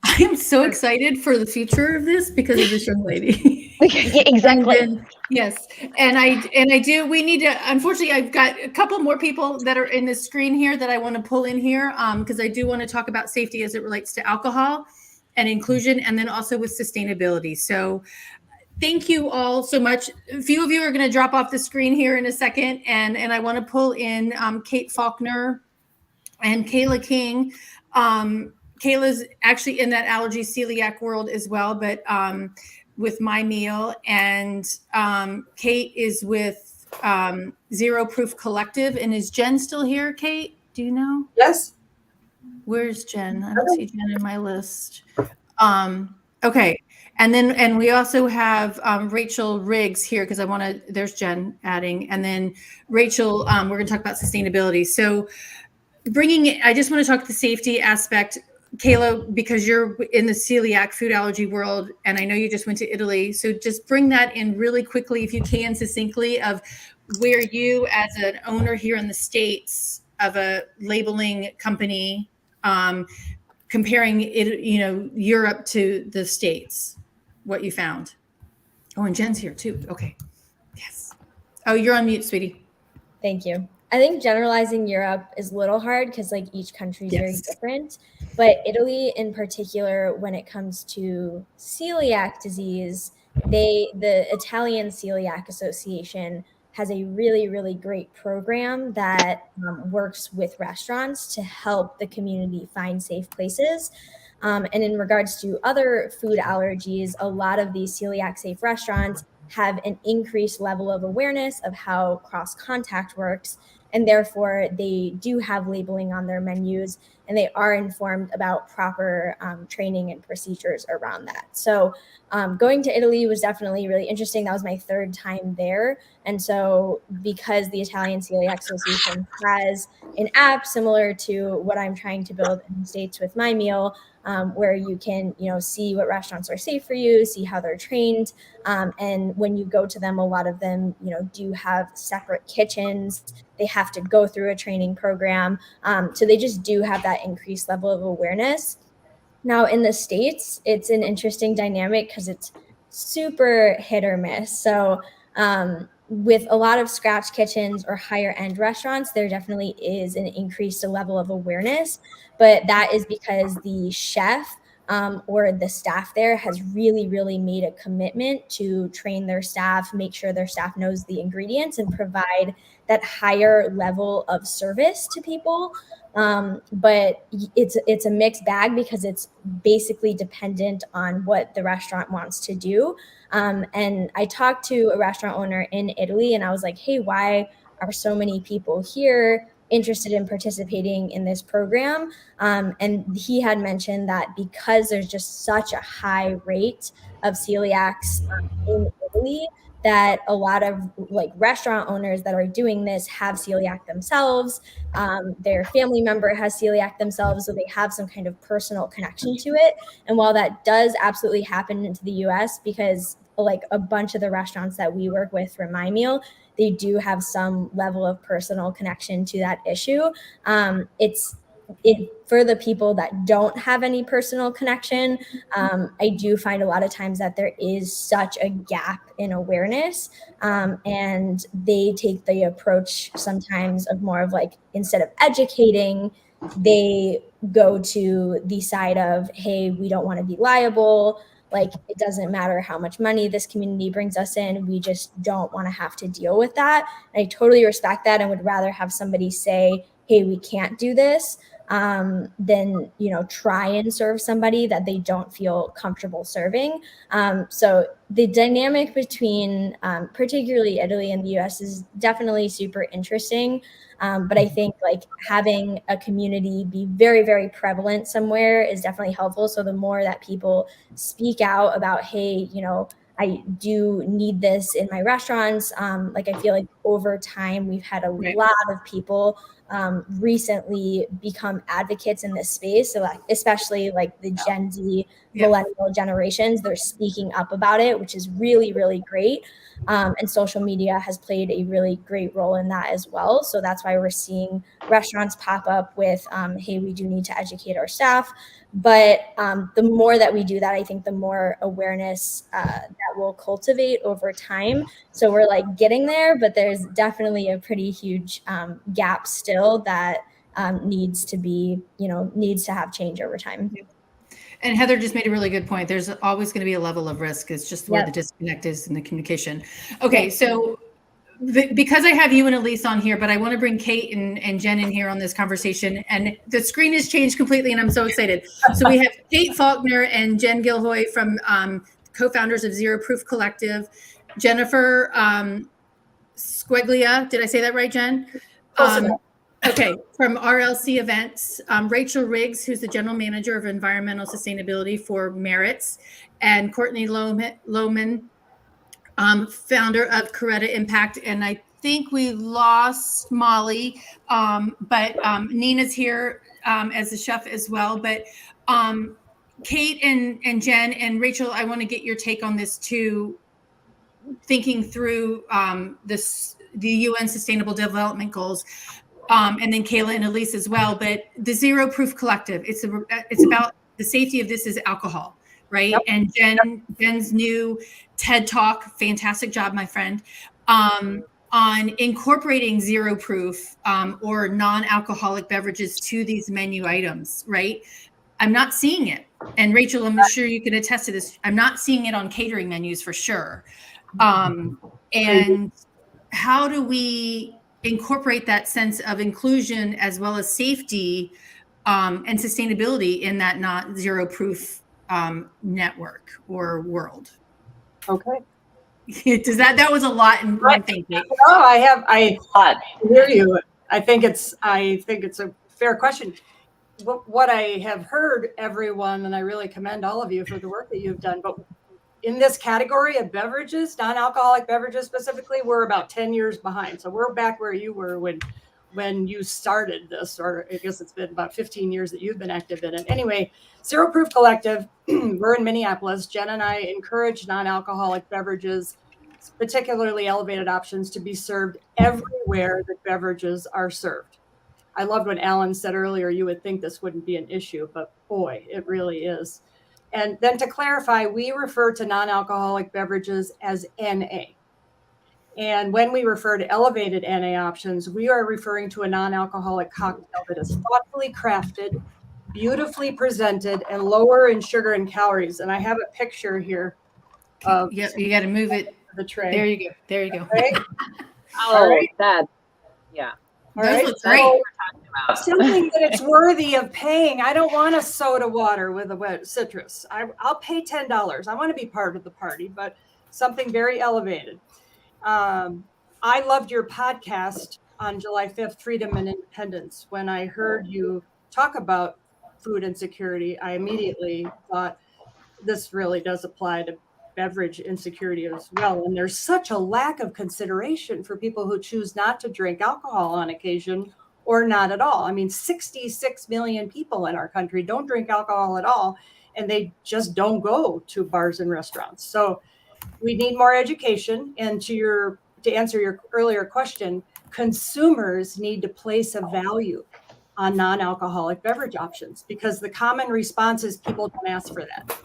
I am so excited for the future of this because of this young lady. Yeah, exactly. We need to, unfortunately, I've got a couple more people that are in the screen here that I want to pull in here because I do want to talk about safety as it relates to alcohol and inclusion, and then also with sustainability. So thank you all so much. A few of you are going to drop off the screen here in a second, and I want to pull in Kate Faulkner and Kayla King. Kayla's actually in that allergy celiac world as well, but with My Meal, and Kate is with Zero Proof Collective. And is Jen still here, Kate? Do you know? Yes. Where's Jen? I don't see Jen in my list. Okay. And we also have Rachel Riggs here, because there's Jen adding. And then Rachel, we're going to talk about sustainability. So I just want to talk the safety aspect. Kayla, because you're in the celiac food allergy world, and I know you just went to Italy, so just bring that in really quickly, if you can, succinctly, of where you, as an owner here in the States of a labeling company, comparing it, Europe to the States, what you found. Oh, and Jen's here too. Okay. Yes. Oh, you're on mute, sweetie. Thank you. I think generalizing Europe is a little hard because like each country is very different, but Italy in particular, when it comes to celiac disease, the Italian Celiac Association has a really, really great program that works with restaurants to help the community find safe places. And in regards to other food allergies, a lot of these celiac safe restaurants have an increased level of awareness of how cross contact works. And therefore, they do have labeling on their menus and they are informed about proper training and procedures around that. So going to Italy was definitely really interesting. That was my third time there. And so because the Italian Celiac Association has an app similar to what I'm trying to build in the States with my meal, where you can, see what restaurants are safe for you, see how they're trained. And when you go to them, a lot of them, do have separate kitchens. They have to go through a training program. So they just do have that increased level of awareness. Now in the States, it's an interesting dynamic because it's super hit or miss. So with a lot of scratch kitchens or higher end restaurants, there definitely is an increased level of awareness, but that is because the chef or the staff there has really, really made a commitment to train their staff, make sure their staff knows the ingredients and provide that higher level of service to people. But it's a mixed bag because it's basically dependent on what the restaurant wants to do. And I talked to a restaurant owner in Italy and I was like, hey, why are so many people here interested in participating in this program? And he had mentioned that because there's just such a high rate of celiacs in Italy, that a lot of like restaurant owners that are doing this have celiac themselves. Their family member has celiac themselves, so they have some kind of personal connection to it. And while that does absolutely happen into the US, because like a bunch of the restaurants that we work with for my meal, they do have some level of personal connection to that issue. For the people that don't have any personal connection, I do find a lot of times that there is such a gap in awareness, and they take the approach sometimes of more of like, instead of educating, they go to the side of, hey, we don't want to be liable. Like, it doesn't matter how much money this community brings us in. We just don't want to have to deal with that. And I totally respect that and would rather have somebody say, hey, we can't do this, than, try and serve somebody that they don't feel comfortable serving. So the dynamic between particularly Italy and the US is definitely super interesting. But I think like having a community be very, very prevalent somewhere is definitely helpful. So the more that people speak out about, hey, I do need this in my restaurants. Like, I feel like over time, we've had a lot of people recently become advocates in this space. So like, especially like the Gen Z millennial generations, they're speaking up about it, which is really, really great. And social media has played a really great role in that as well. So that's why we're seeing restaurants pop up with, hey, we do need to educate our staff. But the more that we do that, I think the more awareness that we'll cultivate over time. So we're like getting there, but there's definitely a pretty huge gap still that needs to have change over time. And Heather just made a really good point. There's always going to be a level of risk. It's just where the disconnect is in the communication. Okay, so because I have you and Elise on here, but I want to bring Kate and Jen in here on this conversation. And the screen has changed completely, and I'm so excited. So we have Kate Faulkner and Jen Gilhoy from co-founders of Zero Proof Collective. Jennifer Squeglia, did I say that right, Jen? Okay, from RLC Events, Rachel Riggs, who's the general manager of environmental sustainability for Merits, and Courtney Lohman, founder of Coretta Impact. And I think we lost Moly, but Nina's here as a chef as well. But Kate and Jen and Rachel, I want to get your take on this too, thinking through the UN Sustainable Development Goals. and then Kayla and Elise as well. But the Zero Proof Collective, it's about the safety of this is alcohol, right? Yep. And Jen's new TED Talk, fantastic job, my friend, on incorporating zero proof or non-alcoholic beverages to these menu items, right? I'm not seeing it. And Rachel, I'm sure you can attest to this. I'm not seeing it on catering menus for sure. And how do we incorporate that sense of inclusion as well as safety and sustainability in that not zero proof network or world? Okay. That was a lot in one thing. No, I hear you. I think it's a fair question. What I have heard, everyone, and I really commend all of you for the work that you've done, but in this category of beverages, non-alcoholic beverages specifically, we're about 10 years behind. So we're back where you were when you started this, or I guess it's been about 15 years that you've been active in it. Anyway, Zero Proof Collective, we're in Minneapolis. Jen and I encourage non-alcoholic beverages, particularly elevated options, to be served everywhere that beverages are served. I loved what Alan said earlier. You would think this wouldn't be an issue, but boy, it really is. And then to clarify, we refer to non-alcoholic beverages as NA. And when we refer to elevated NA options, we are referring to a non-alcoholic cocktail that is thoughtfully crafted, beautifully presented, and lower in sugar and calories. And I have a picture here. Yep, you got to move it. The tray. There you go. There you go. Right? Oh, right. That, yeah. All right. Looks great. Something that it's worthy of paying. I don't want a soda water with a wet citrus. I'll pay $10. I want to be part of the party, but something very elevated. I loved your podcast on July 5th, Freedom and Independence. When I heard you talk about food insecurity, I immediately thought this really does apply to beverage insecurity as well. And there's such a lack of consideration for people who choose not to drink alcohol on occasion or not at all. I mean, 66 million people in our country don't drink alcohol at all, and they just don't go to bars and restaurants. So we need more education. And to answer your earlier question, consumers need to place a value on non-alcoholic beverage options, because the common response is people don't ask for that.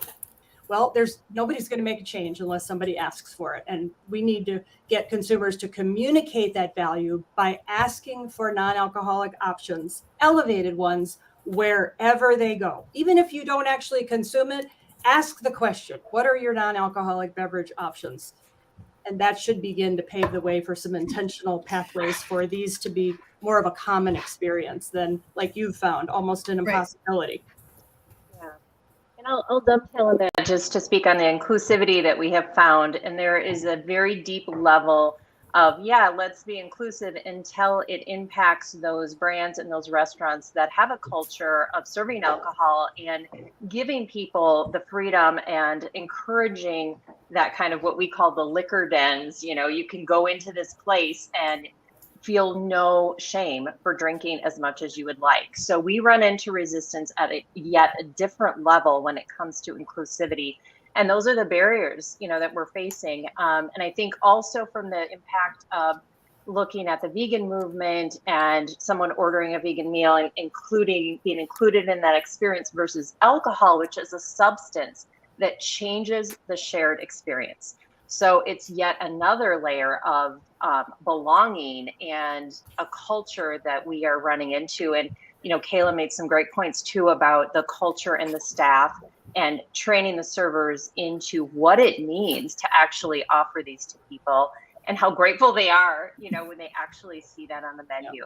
Well, nobody's going to make a change unless somebody asks for it. And we need to get consumers to communicate that value by asking for non-alcoholic options, elevated ones, wherever they go. Even if you don't actually consume it, ask the question, what are your non-alcoholic beverage options? And that should begin to pave the way for some intentional pathways for these to be more of a common experience than, like you've found, almost an impossibility. And I'll dovetail on that just to speak on the inclusivity that we have found. And there is a very deep level of, let's be inclusive until it impacts those brands and those restaurants that have a culture of serving alcohol and giving people the freedom and encouraging that kind of what we call the liquor dens. You know, you can go into this place and feel no shame for drinking as much as you would like. So we run into resistance at yet a different level when it comes to inclusivity. And those are the barriers, that we're facing. And I think also from the impact of looking at the vegan movement and someone ordering a vegan meal and being included in that experience versus alcohol, which is a substance that changes the shared experience. So it's yet another layer of belonging and a culture that we are running into. And, Kayla made some great points too about the culture and the staff and training the servers into what it means to actually offer these to people and how grateful they are, when they actually see that on the menu.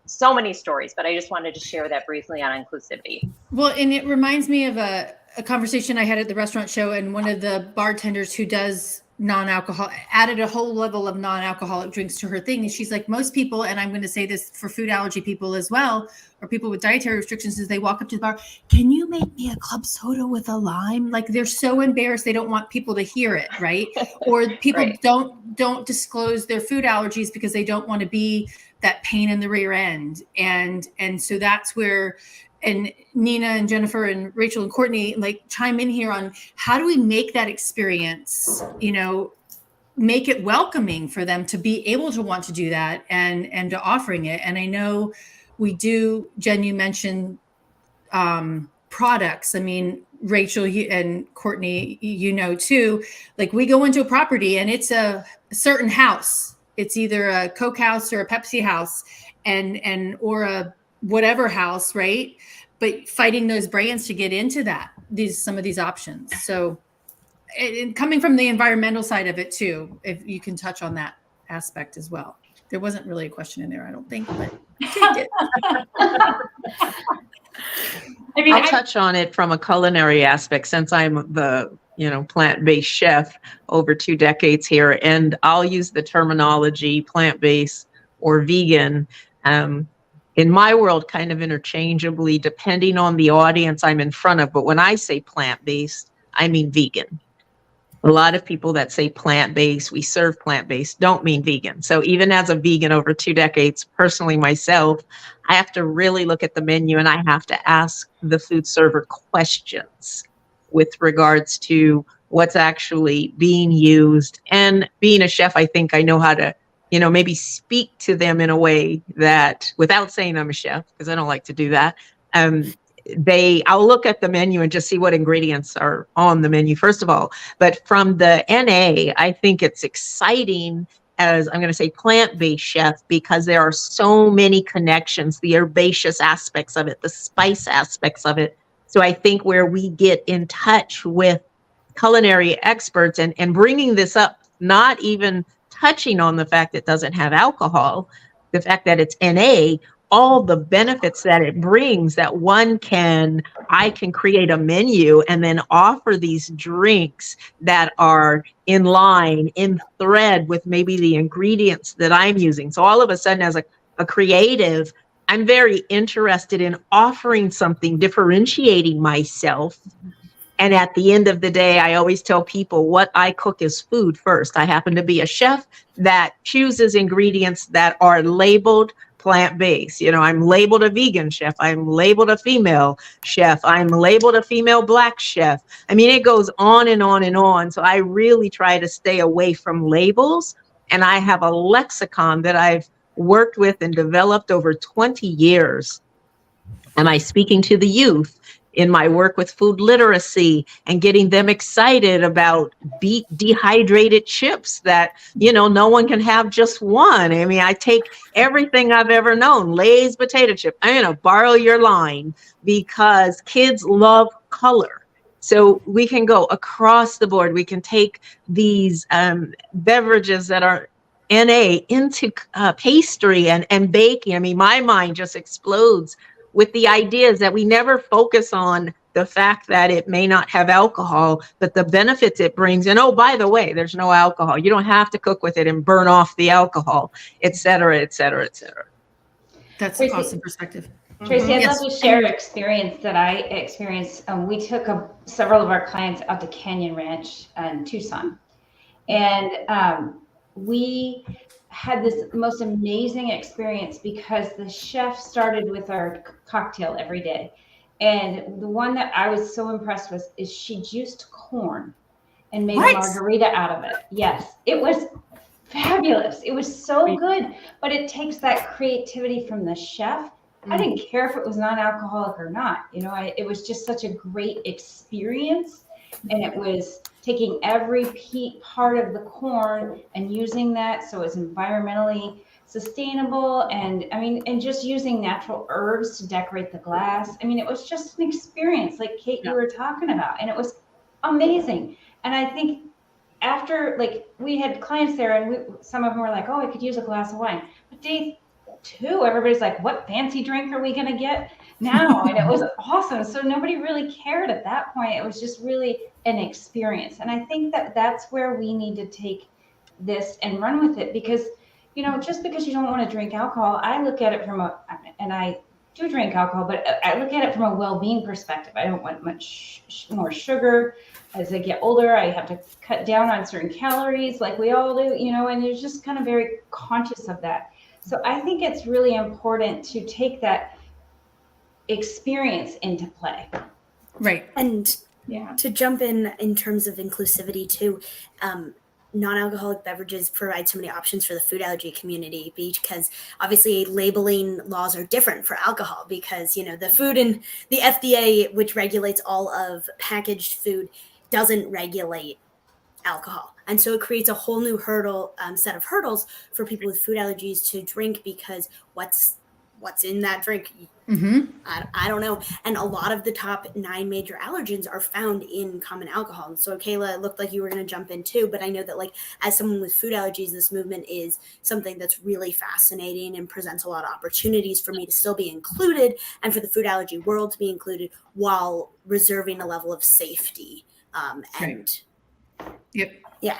So many stories, but I just wanted to share that briefly on inclusivity. Well, and it reminds me of a conversation I had at the restaurant show, and one of the bartenders who does non-alcohol added a whole level of non-alcoholic drinks to her thing. And she's like, most people, and I'm going to say this for food allergy people as well, or people with dietary restrictions, is they walk up to the bar, can you make me a club soda with a lime? Like, they're so embarrassed. They don't want people to hear it. Right. Or people Right. don't disclose their food allergies because they don't want to be that pain in the rear end. And so that's where, and Nina and Jennifer and Rachel and Courtney, like, chime in here on how do we make that experience, make it welcoming for them to be able to want to do that and to offering it. And I know we do, Jen, you mentioned products. I mean, Rachel and Courtney, you know, too, like we go into a property and it's a certain house. It's either a Coke house or a Pepsi house or a whatever house, right? But fighting those brands to get into some of these options. So and coming from the environmental side of it too, if you can touch on that aspect as well. There wasn't really a question in there, I don't think, but take it. I'll touch on it from a culinary aspect since I'm the plant-based chef over 2 decades here, and I'll use the terminology plant-based or vegan in my world kind of interchangeably depending on the audience I'm in front of. But when I say plant-based, I mean vegan. A lot of people that say plant-based, we serve plant-based, don't mean vegan. So even as a vegan over 2 decades, personally myself, I have to really look at the menu and I have to ask the food server questions with regards to what's actually being used. And being a chef, I think I know how to, maybe speak to them in a way that, without saying I'm a chef, because I don't like to do that, I'll look at the menu and just see what ingredients are on the menu, first of all. But from the NA, I think it's exciting as, I'm going to say, plant-based chef, because there are so many connections, the herbaceous aspects of it, the spice aspects of it. So I think where we get in touch with culinary experts and bringing this up, not even touching on the fact that it doesn't have alcohol, the fact that it's NA, all the benefits that it brings, that I can create a menu and then offer these drinks that are in line, in thread with maybe the ingredients that I'm using. So all of a sudden, as a creative, I'm very interested in offering something, differentiating myself. And at the end of the day, I always tell people what I cook is food first. I happen to be a chef that chooses ingredients that are labeled plant-based. I'm labeled a vegan chef. I'm labeled a female chef. I'm labeled a female Black chef. I mean, it goes on and on and on. So I really try to stay away from labels. And I have a lexicon that I've worked with and developed over 20 years. Am I speaking to the youth in my work with food literacy and getting them excited about beet dehydrated chips that, no one can have just one? I mean, I take everything I've ever known, Lay's potato chip. I'm going to borrow your line because kids love color. So we can go across the board. We can take these beverages that are NA into pastry and baking. I mean, my mind just explodes with the ideas that we never focus on the fact that it may not have alcohol, but the benefits it brings. And oh, by the way, there's no alcohol. You don't have to cook with it and burn off the alcohol, et cetera, et cetera, et cetera. That's an awesome perspective. Tracy, I'd love to share an experience that I experienced. We took several of our clients out to Canyon Ranch in Tucson. And we had this most amazing experience because the chef started with our cocktail every day. And the one that I was so impressed with is she juiced corn and made a margarita out of it. Yes, it was fabulous. It was so good, but it takes that creativity from the chef. I didn't care if it was non-alcoholic or not. It was just such a great experience. And it was taking every part of the corn and using that so it's environmentally sustainable, and just using natural herbs to decorate the glass. I mean, it was just an experience like Kate, you were talking about, and it was amazing. And I think after, we had clients there, and some of them were like, oh, I could use a glass of wine. But day 2, everybody's like, what fancy drink are we going to get now? And it was awesome. So nobody really cared at that point. It was just really an experience. And I think that that's where we need to take this and run with it, because, just because you don't want to drink alcohol, I look at it and I do drink alcohol, but I look at it from a well-being perspective. I don't want much more sugar. As I get older, I have to cut down on certain calories like we all do, and you're just kind of very conscious of that. So I think it's really important to take that experience into play. Right. And to jump in terms of inclusivity too, non-alcoholic beverages provide so many options for the food allergy community, because obviously labeling laws are different for alcohol, because the food and the FDA, which regulates all of packaged food, doesn't regulate alcohol, and so it creates a whole new set of hurdles for people with food allergies to drink, because what's in that drink, I don't know. And a lot of the top 9 major allergens are found in common alcohol. And so Kayla, it looked like you were going to jump in too, but I know that as someone with food allergies, this movement is something that's really fascinating and presents a lot of opportunities for me to still be included, and for the food allergy world to be included, while reserving a level of safety. Yeah.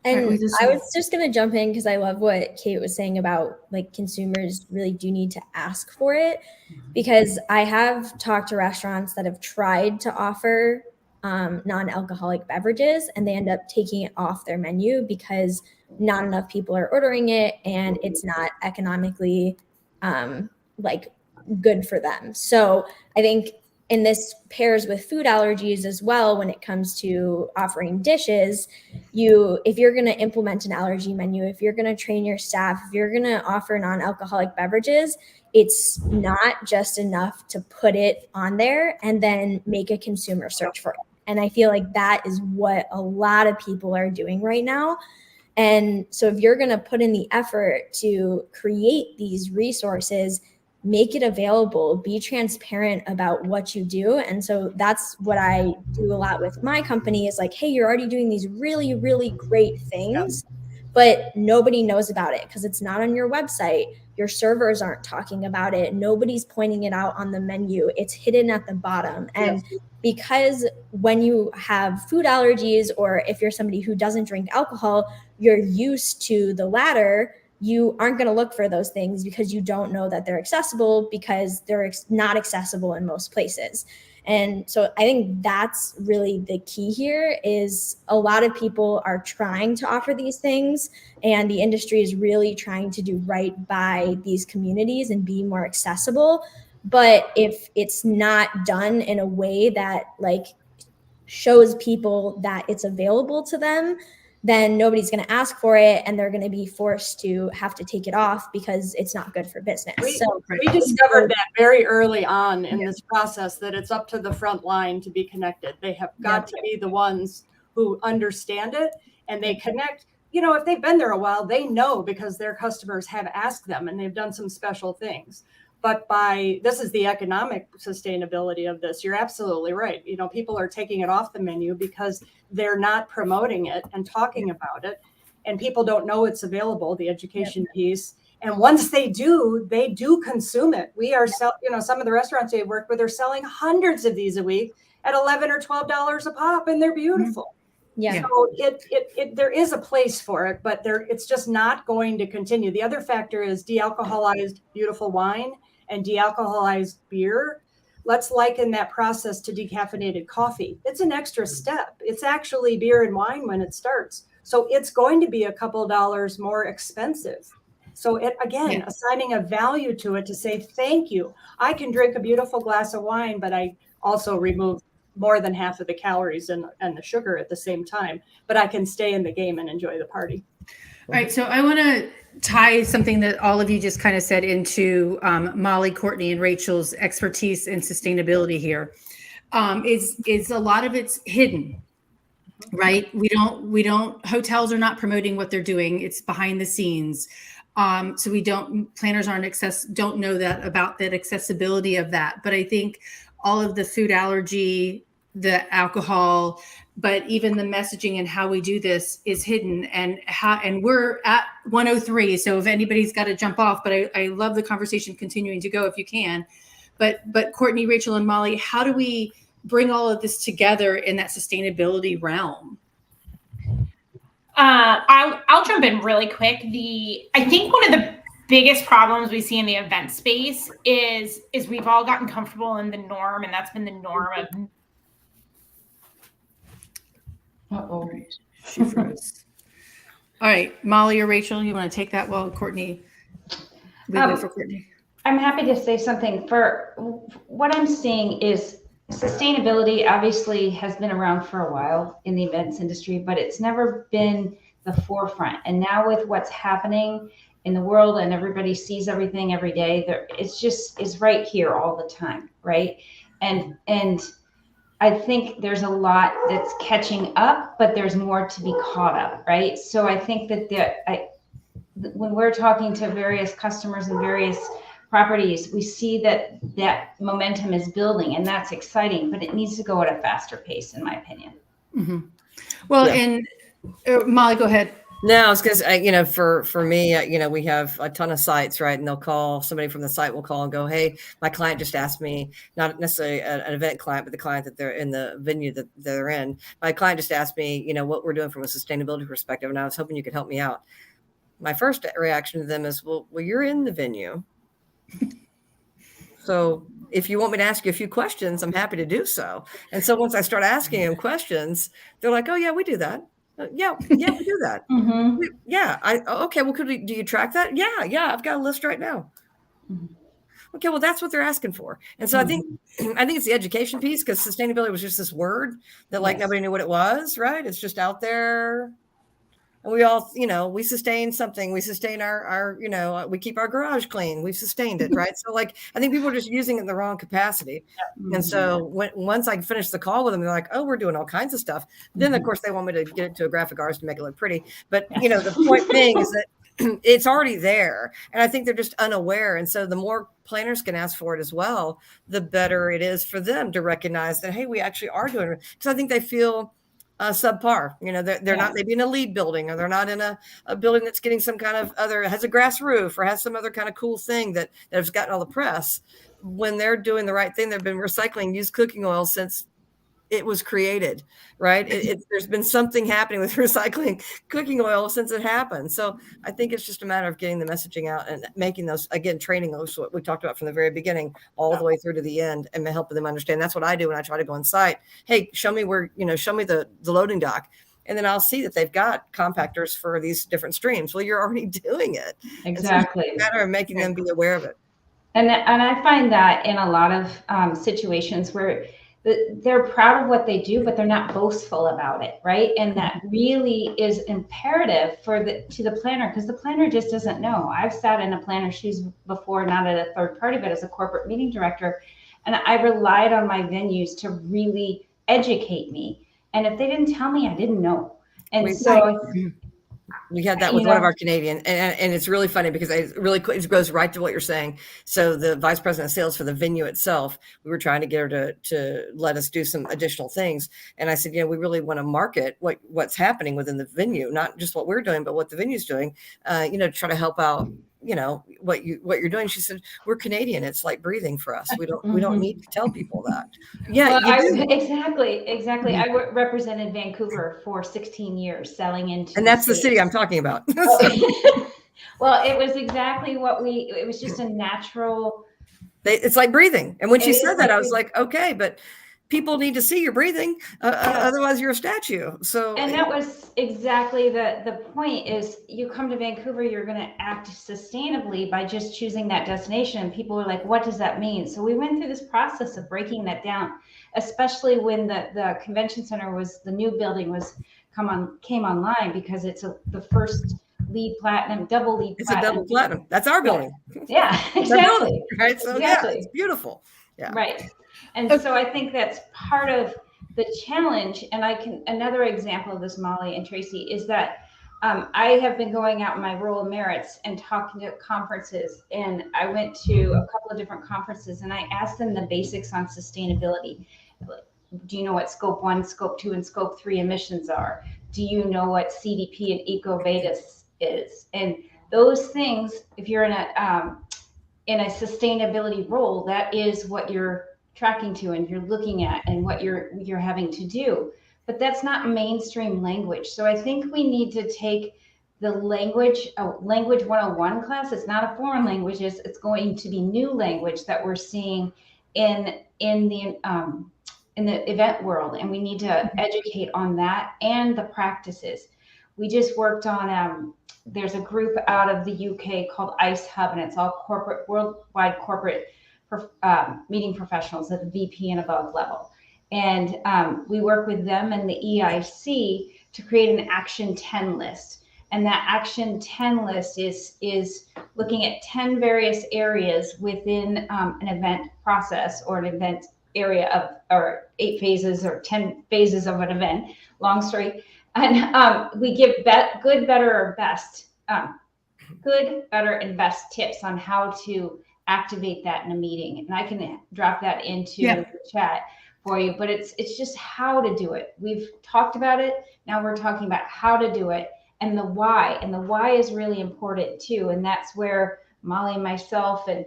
And I was just going to jump in because I love what Kate was saying about consumers really do need to ask for it, because I have talked to restaurants that have tried to offer non-alcoholic beverages, and they end up taking it off their menu because not enough people are ordering it and it's not economically good for them. So I think, and this pairs with food allergies as well when it comes to offering dishes. If you're going to implement an allergy menu, if you're going to train your staff, if you're going to offer non-alcoholic beverages, it's not just enough to put it on there and then make a consumer search for it. And I feel like that is what a lot of people are doing right now. And so if you're going to put in the effort to create these resources, make it available, be transparent about what you do. And so that's what I do a lot with my company, is hey, you're already doing these really, really great things, but nobody knows about it because it's not on your website. Your servers aren't talking about it. Nobody's pointing it out on the menu. It's hidden at the bottom. And because when you have food allergies, or if you're somebody who doesn't drink alcohol, you're used to the latter, you aren't going to look for those things because you don't know that they're accessible, because they're not accessible in most places. And so I think that's really the key here, is a lot of people are trying to offer these things, and the industry is really trying to do right by these communities and be more accessible. But if it's not done in a way that shows people that it's available to them, then nobody's going to ask for it, and they're going to be forced to have to take it off because it's not good for business. We discovered that very early on in this process, that it's up to the front line to be connected. They have got to be the ones who understand it, and they connect. If they've been there a while, they know because their customers have asked them and they've done some special things. But this is the economic sustainability of this. You're absolutely right. People are taking it off the menu because they're not promoting it and talking about it, and people don't know it's available, the education piece. And once they do consume it. We are some of the restaurants we work with are selling hundreds of these a week at $11 or $12 a pop, and they're beautiful. Yeah. So there is a place for it, but it's just not going to continue. The other factor is de-alcoholized beautiful wine and de-alcoholized beer. Let's liken that process to decaffeinated coffee. It's an extra step. It's actually beer and wine when it starts. So it's going to be a couple dollars more expensive. So assigning a value to it, to say, thank you. I can drink a beautiful glass of wine, but I also remove more than half of the calories and the sugar at the same time, but I can stay in the game and enjoy the party. All right. So I want to tie something that all of you just kind of said into Molly, Courtney, and Rachel's expertise in sustainability here. Is a lot of it's hidden, right? We don't, hotels are not promoting what they're doing. It's behind the scenes. So planners don't know that about that accessibility of that. But I think all of the food allergy, the alcohol, but even the messaging and how we do this is hidden, and we're at 1:03. So if anybody's got to jump off, but I love the conversation continuing to go if you can. But Courtney, Rachel, and Molly, how do we bring all of this together in that sustainability realm? I'll jump in really quick. I think one of the biggest problems we see in the event space is we've all gotten comfortable in the norm, and that's been the norm of. Uh-oh. She froze. All right, Molly or Rachel, you want to take that while Courtney? We wait for Courtney. I'm happy to say something. For what I'm seeing is sustainability obviously has been around for a while in the events industry, but it's never been the forefront. And now with what's happening in the world and everybody sees everything every day, it's right here all the time, right? And I think there's a lot that's catching up, but there's more to be caught up, right? So I think that when we're talking to various customers and various properties, we see that momentum is building, and that's exciting, but it needs to go at a faster pace, in my opinion. Mm-hmm. Well, and Molly, go ahead. No, it's because, for me, we have a ton of sites, right? And they'll call, somebody from the site will call and go, hey, my client just asked me, not necessarily an event client, but the client that they're in the venue that they're in. My client just asked me, what we're doing from a sustainability perspective. And I was hoping you could help me out. My first reaction to them is, well, you're in the venue. So if you want me to ask you a few questions, I'm happy to do so. And so once I start asking them questions, they're like, oh yeah, we do that. Yeah, we do that. Mm-hmm. Okay. Well, do you track that? Yeah. I've got a list right now. Mm-hmm. Okay. Well, that's what they're asking for. And so mm-hmm. I think it's the education piece, because sustainability was just this word that nobody knew what it was, right? It's just out there. And we all, we sustain something. We sustain our we keep our garage clean. We've sustained it, right? So I think people are just using it in the wrong capacity. Mm-hmm. And so once I finish the call with them, they're like, oh, we're doing all kinds of stuff. Mm-hmm. Then of course they want me to get it to a graphic artist to make it look pretty. But the point being is that it's already there. And I think they're just unaware. And so the more planners can ask for it as well, the better it is for them to recognize that, hey, we actually are doing it. Because I think they feel subpar, they're not maybe in a LEED building, or they're not in a building that's getting some kind of has a grass roof or has some other kind of cool thing that has gotten all the press. When they're doing the right thing, they've been recycling used cooking oil since it was created, right? There's been something happening with recycling cooking oil since it happened. So I think it's just a matter of getting the messaging out and making those, again, training those, what we talked about from the very beginning, all the way through to the end, and helping them understand. That's what I do when I try to go on site. Hey, show me show me the loading dock. And then I'll see that they've got compactors for these different streams. Well, you're already doing it. Exactly. So it's a matter of making them be aware of it. And I find that in a lot of situations where they're proud of what they do, but they're not boastful about it, right? And that really is imperative to the planner, because the planner just doesn't know. I've sat in a planner's shoes before, not at a third party, but as a corporate meeting director, and I relied on my venues to really educate me. And if they didn't tell me, I didn't know. And we had that with one of our Canadian, and it's really funny because it goes right to what you're saying. So the vice president of sales for the venue itself, we were trying to get her to let us do some additional things. And I said, we really want to market what's happening within the venue, not just what we're doing, but what the venue's doing, to try to help out, what you're doing. She said, we're Canadian. It's like breathing for us. We don't need to tell people that. Yeah, exactly. Mm-hmm. I represented Vancouver for 16 years selling into. And that's the city I'm talking about. Well, it was exactly it was just a natural. It's like breathing. And when she said that, I was like, okay, but people need to see you're breathing. Otherwise you're a statue. So, and that was exactly the point. Is you come to Vancouver, you're going to act sustainably by just choosing that destination. And people were like, what does that mean? So we went through this process of breaking that down, especially when the convention center the new building came online, because it's the first LEED platinum, double LEED platinum. It's a double platinum. That's our building. Yeah, exactly. Right. So exactly. It's beautiful. Yeah. Right. And so I think that's part of the challenge. And another example of this, Molly and Tracy, is that I have been going out in my role of merits and talking to conferences. And I went to a couple of different conferences and I asked them the basics on sustainability. Do you know what Scope 1, Scope 2, and Scope 3 emissions are? Do you know what CDP and EcoVadis is? And those things, if you're in a sustainability role, that is what you're tracking to and you're looking at and what you're having to do. But that's not mainstream language. So I think we need to take the language 101 class. It's not a foreign language. It's going to be new language that we're seeing in the event world, and we need to educate on that and the practices. We just worked on there's a group out of the UK called ICE Hub, and it's all worldwide corporate meeting professionals at the VP and above level. And we work with them and the EIC to create an Action 10 list. And that Action 10 list is looking at 10 various areas within an event process or an event area of, or 8 phases or 10 phases of an event, long story. And we give good, better, or best, good, better, and best tips on how to activate that in a meeting. And I can drop that into the chat for you, but it's just how to do it. We've talked about it. Now we're talking about how to do it and the why. And the why is really important too. And that's where Molly and myself and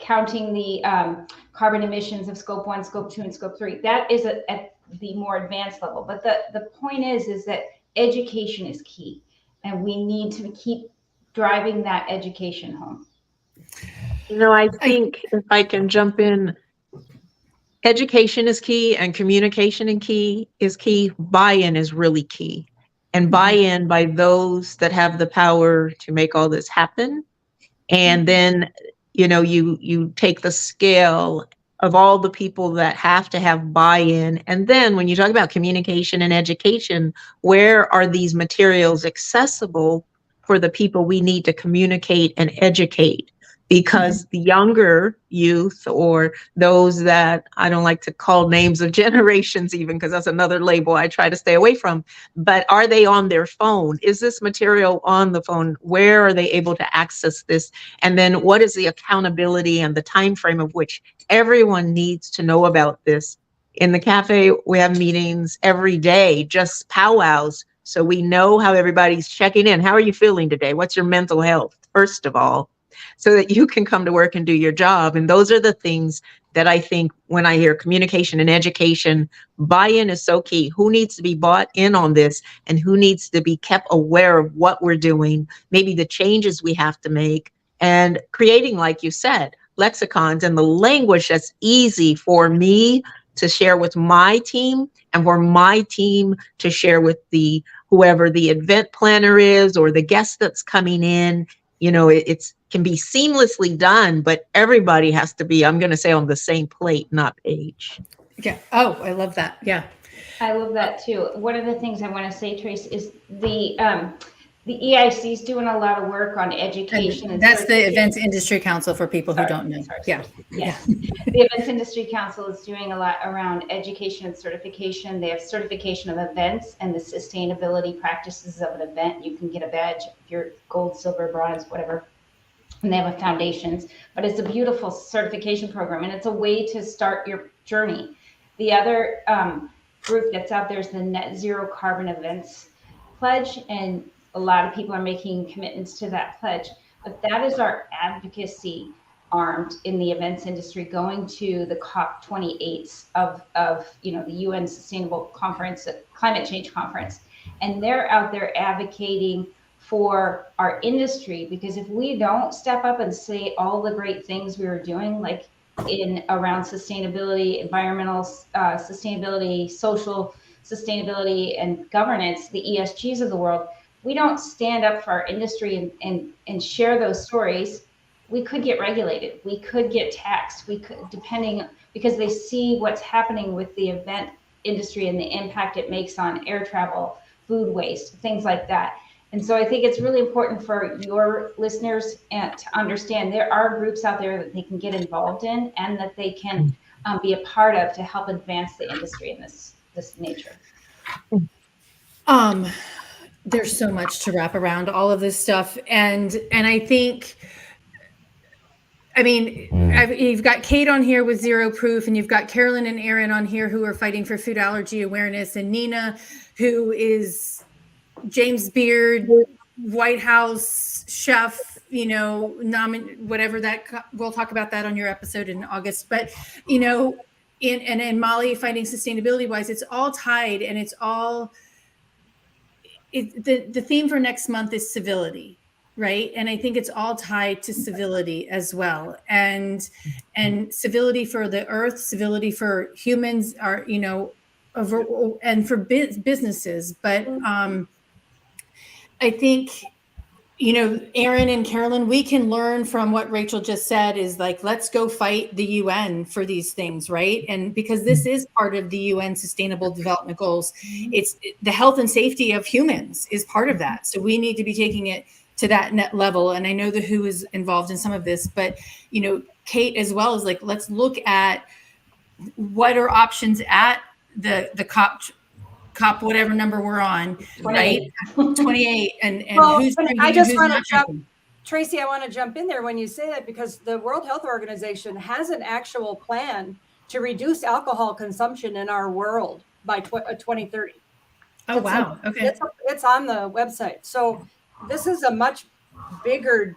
counting the carbon emissions of scope 1, scope 2, and scope 3, that is at the more advanced level. But the point is that education is key, and we need to keep driving that education home. I think if I can jump in, education is key and communication is key. Buy-in is really key. And buy-in by those that have the power to make all this happen. And then, you take the scale of all the people that have to have buy-in. And then when you talk about communication and education, where are these materials accessible for the people we need to communicate and educate? Because the younger youth, or those that, I don't like to call names of generations even, because that's another label I try to stay away from, but are they on their phone? Is this material on the phone? Where are they able to access this? And then what is the accountability and the time frame of which everyone needs to know about this? In the cafe, we have meetings every day, just powwows. So we know how everybody's checking in. How are you feeling today? What's your mental health, first of all, so that you can come to work and do your job. And those are the things that I think when I hear communication and education, buy-in is so key. Who needs to be bought in on this, and who needs to be kept aware of what we're doing, maybe the changes we have to make, and creating, like you said, lexicons and the language that's easy for me to share with my team and for my team to share with whoever the event planner is or the guest that's coming in. It's can be seamlessly done, but everybody has to be, I'm going to say, on the same plate, not page. Yeah. Oh, I love that. Yeah. I love that too. One of the things I want to say, Trace, is the EIC is doing a lot of work on education. And that's the Events Industry Council for people who don't know. Yeah. The Events Industry Council is doing a lot around education and certification. They have certification of events and the sustainability practices of an event. You can get a badge if you're gold, silver, bronze, whatever. And they have a foundations, but it's a beautiful certification program, and it's a way to start your journey. The other group that's out there is the Net Zero Carbon Events Pledge, and a lot of people are making commitments to that pledge. But that is our advocacy armed in the events industry, going to the COP28 of the UN Sustainable Conference, Climate Change Conference, and they're out there advocating for our industry, because if we don't step up and say all the great things we are doing, like around sustainability, environmental sustainability, social sustainability, and governance, the ESGs of the world, we don't stand up for our industry and share those stories, we could get regulated, we could get taxed, we could, because they see what's happening with the event industry and the impact it makes on air travel, food waste, things like that. And so I think it's really important for your listeners to understand there are groups out there that they can get involved in and that they can be a part of to help advance the industry in this nature. There's so much to wrap around all of this stuff. And I think, you've got Kate on here with Zero Proof, and you've got Carolyn and Aaron on here who are fighting for food allergy awareness, and Nina, who is James Beard, White House chef, whatever that, we'll talk about that on your episode in August. But, and Molly fighting sustainability wise, it's all tied, and it's all, the theme for next month is civility, right? And I think it's all tied to civility as well. And civility for the earth, civility for humans are, and for businesses. But I think you know, Aaron and Carolyn, we can learn from what Rachel just said is like, let's go fight the UN for these things, right? And because this is part of the UN Sustainable Development Goals, it's the health and safety of humans is part of that. So we need to be taking it to that net level. And I know the WHO is involved in some of this, but, you know, Kate as well is like, let's look at what are options at the COP, whatever number we're on, 28. Right? 28. And well, who's I just want to jump, Tracy, I want to jump in there when you say that, because the World Health Organization has an actual plan to reduce alcohol consumption in our world by 2030. Oh, wow. Okay. It's on the website. So this is a much bigger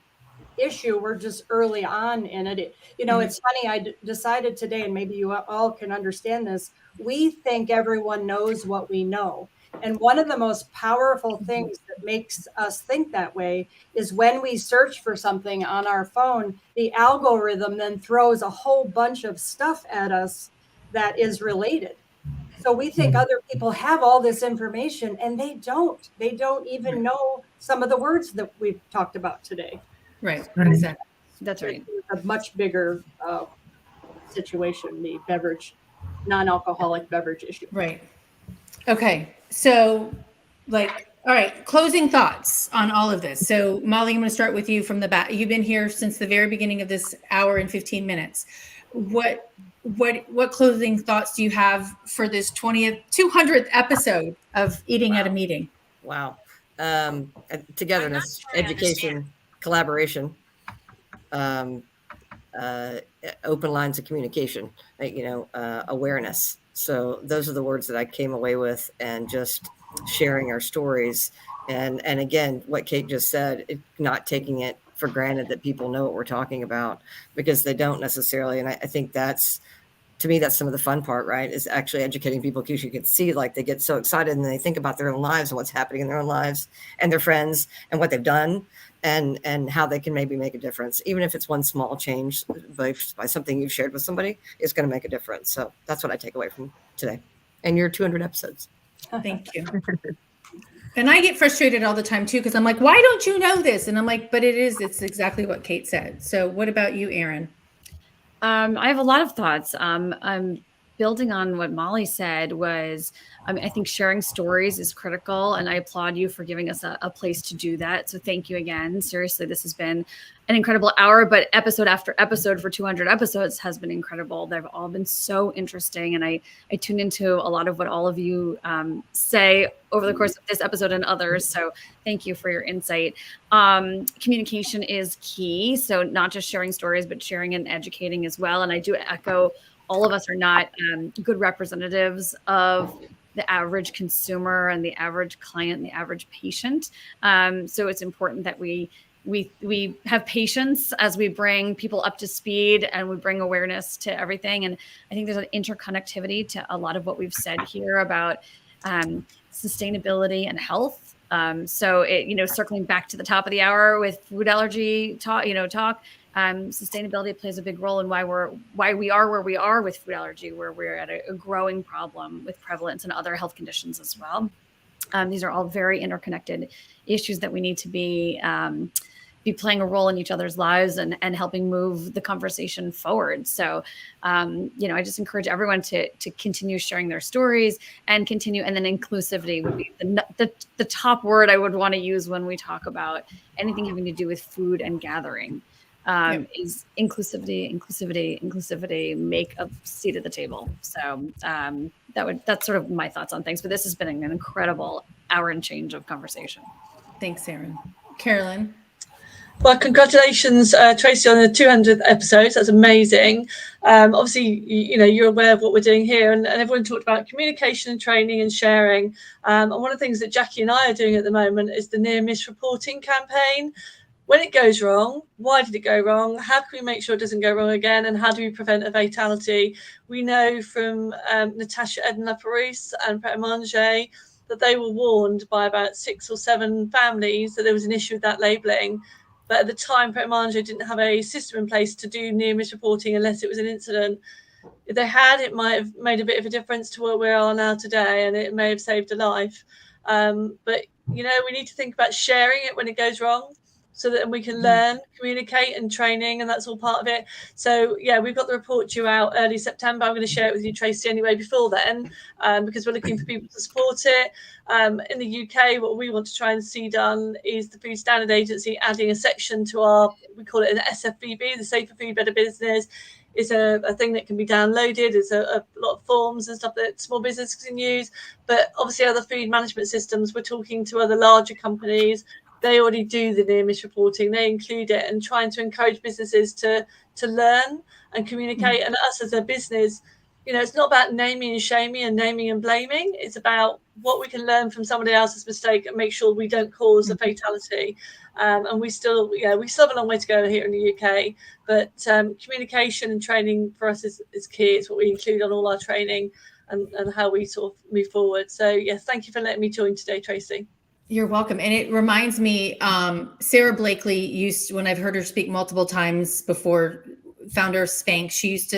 issue. We're just early on in it. You know, it's funny. I decided today, and maybe you all can understand this. We think everyone knows what we know. And one of the most powerful things that makes us think that way is when we search for something on our phone, the algorithm then throws a whole bunch of stuff at us that is related. So we think other people have all this information, and they don't. They don't even know some of the words that we've talked about today. Right. Exactly. That's right. It's a much bigger situation, the beverage, non-alcoholic beverage issue. Right. Okay. So, like, all right, closing thoughts on all of this. So, Molly, I'm going to start with you from the back. You've been here since the very beginning of this hour and 15 minutes. What closing thoughts do you have for this 200th episode of Eating at a Meeting? Wow. Togetherness, education, collaboration, open lines of communication, awareness. So those are the words that I came away with, and just sharing our stories. And again, what Kate just said, not taking it for granted that people know what we're talking about, because they don't necessarily. And I think to me, that's some of the fun part, right? Is actually educating people, because you can see, like, they get so excited and they think about their own lives and what's happening in their own lives and their friends and what they've done and how they can maybe make a difference. Even if it's one small change by something you've shared with somebody, it's going to make a difference. So that's what I take away from today and your 200 episodes. Thank you. And I get frustrated all the time too, because I'm like, why don't you know this? And I'm like, but it's exactly what Kate said. So what about you, Aaron? I have a lot of thoughts. I'm building on what Molly said was, I think sharing stories is critical, and I applaud you for giving us a place to do that. So thank you again. Seriously, this has been an incredible hour, but episode after episode for 200 episodes has been incredible. They've all been so interesting, and I tuned into a lot of what all of you say over the course of this episode and others. So thank you for your insight. Communication is key. So not just sharing stories, but sharing and educating as well. And I do echo, all of us are not good representatives of the average consumer and the average client and the average patient. So it's important that we have patience as we bring people up to speed and we bring awareness to everything. And I think there's an interconnectivity to a lot of what we've said here about sustainability and health. So circling back to the top of the hour with food allergy talk, sustainability plays a big role in why we are where we are with food allergy, where we're at a growing problem with prevalence and other health conditions as well. These are all very interconnected issues that we need to be playing a role in each other's lives and helping move the conversation forward. So, I just encourage everyone to continue sharing their stories and continue. And then inclusivity would be the top word I would want to use when we talk about anything having to do with food and gathering. Is inclusivity, make a seat at the table. So that's sort of my thoughts on things, but this has been an incredible hour and change of conversation. Thanks, Aaron. Carolyn. Well, congratulations, Tracy, on the 200th episode. That's amazing. Obviously, you're aware of what we're doing here, and everyone talked about communication and training and sharing. And one of the things that Jackie and I are doing at the moment is the near miss reporting campaign. When it goes wrong, why did it go wrong? How can we make sure it doesn't go wrong again? And how do we prevent a fatality? We know from Natasha Edna-Parus and Pret-a-Manger that they were warned by about 6 or 7 families that there was an issue with that labelling. But at the time, Pret-a-Manger didn't have a system in place to do near miss reporting unless it was an incident. If they had, it might have made a bit of a difference to where we are now today, and it may have saved a life. But we need to think about sharing it when it goes wrong. so that we can learn, communicate, and training, and that's all part of it. So yeah, we've got the report due out early September. I'm going to share it with you, Tracy, anyway, before then, because we're looking for people to support it. In the UK, what we want to try and see done is the Food Standard Agency adding a section to our, we call it an SFBB, the Safer Food, Better Business. It's a thing that can be downloaded. It's a lot of forms and stuff that small businesses can use. But obviously other food management systems, we're talking to other larger companies. They already do the near miss reporting. They include it, and trying to encourage businesses to learn and communicate. And us as a business, you know, it's not about naming and shaming and naming and blaming. It's about what we can learn from somebody else's mistake and make sure we don't cause a fatality. And we still have a long way to go here in the UK, but communication and training for us is key. It's what we include on all our training and how we sort of move forward. So yes, thank you for letting me join today, Tracy. You're welcome. And it reminds me, Sarah Blakely when I've heard her speak multiple times before, founder of Spank,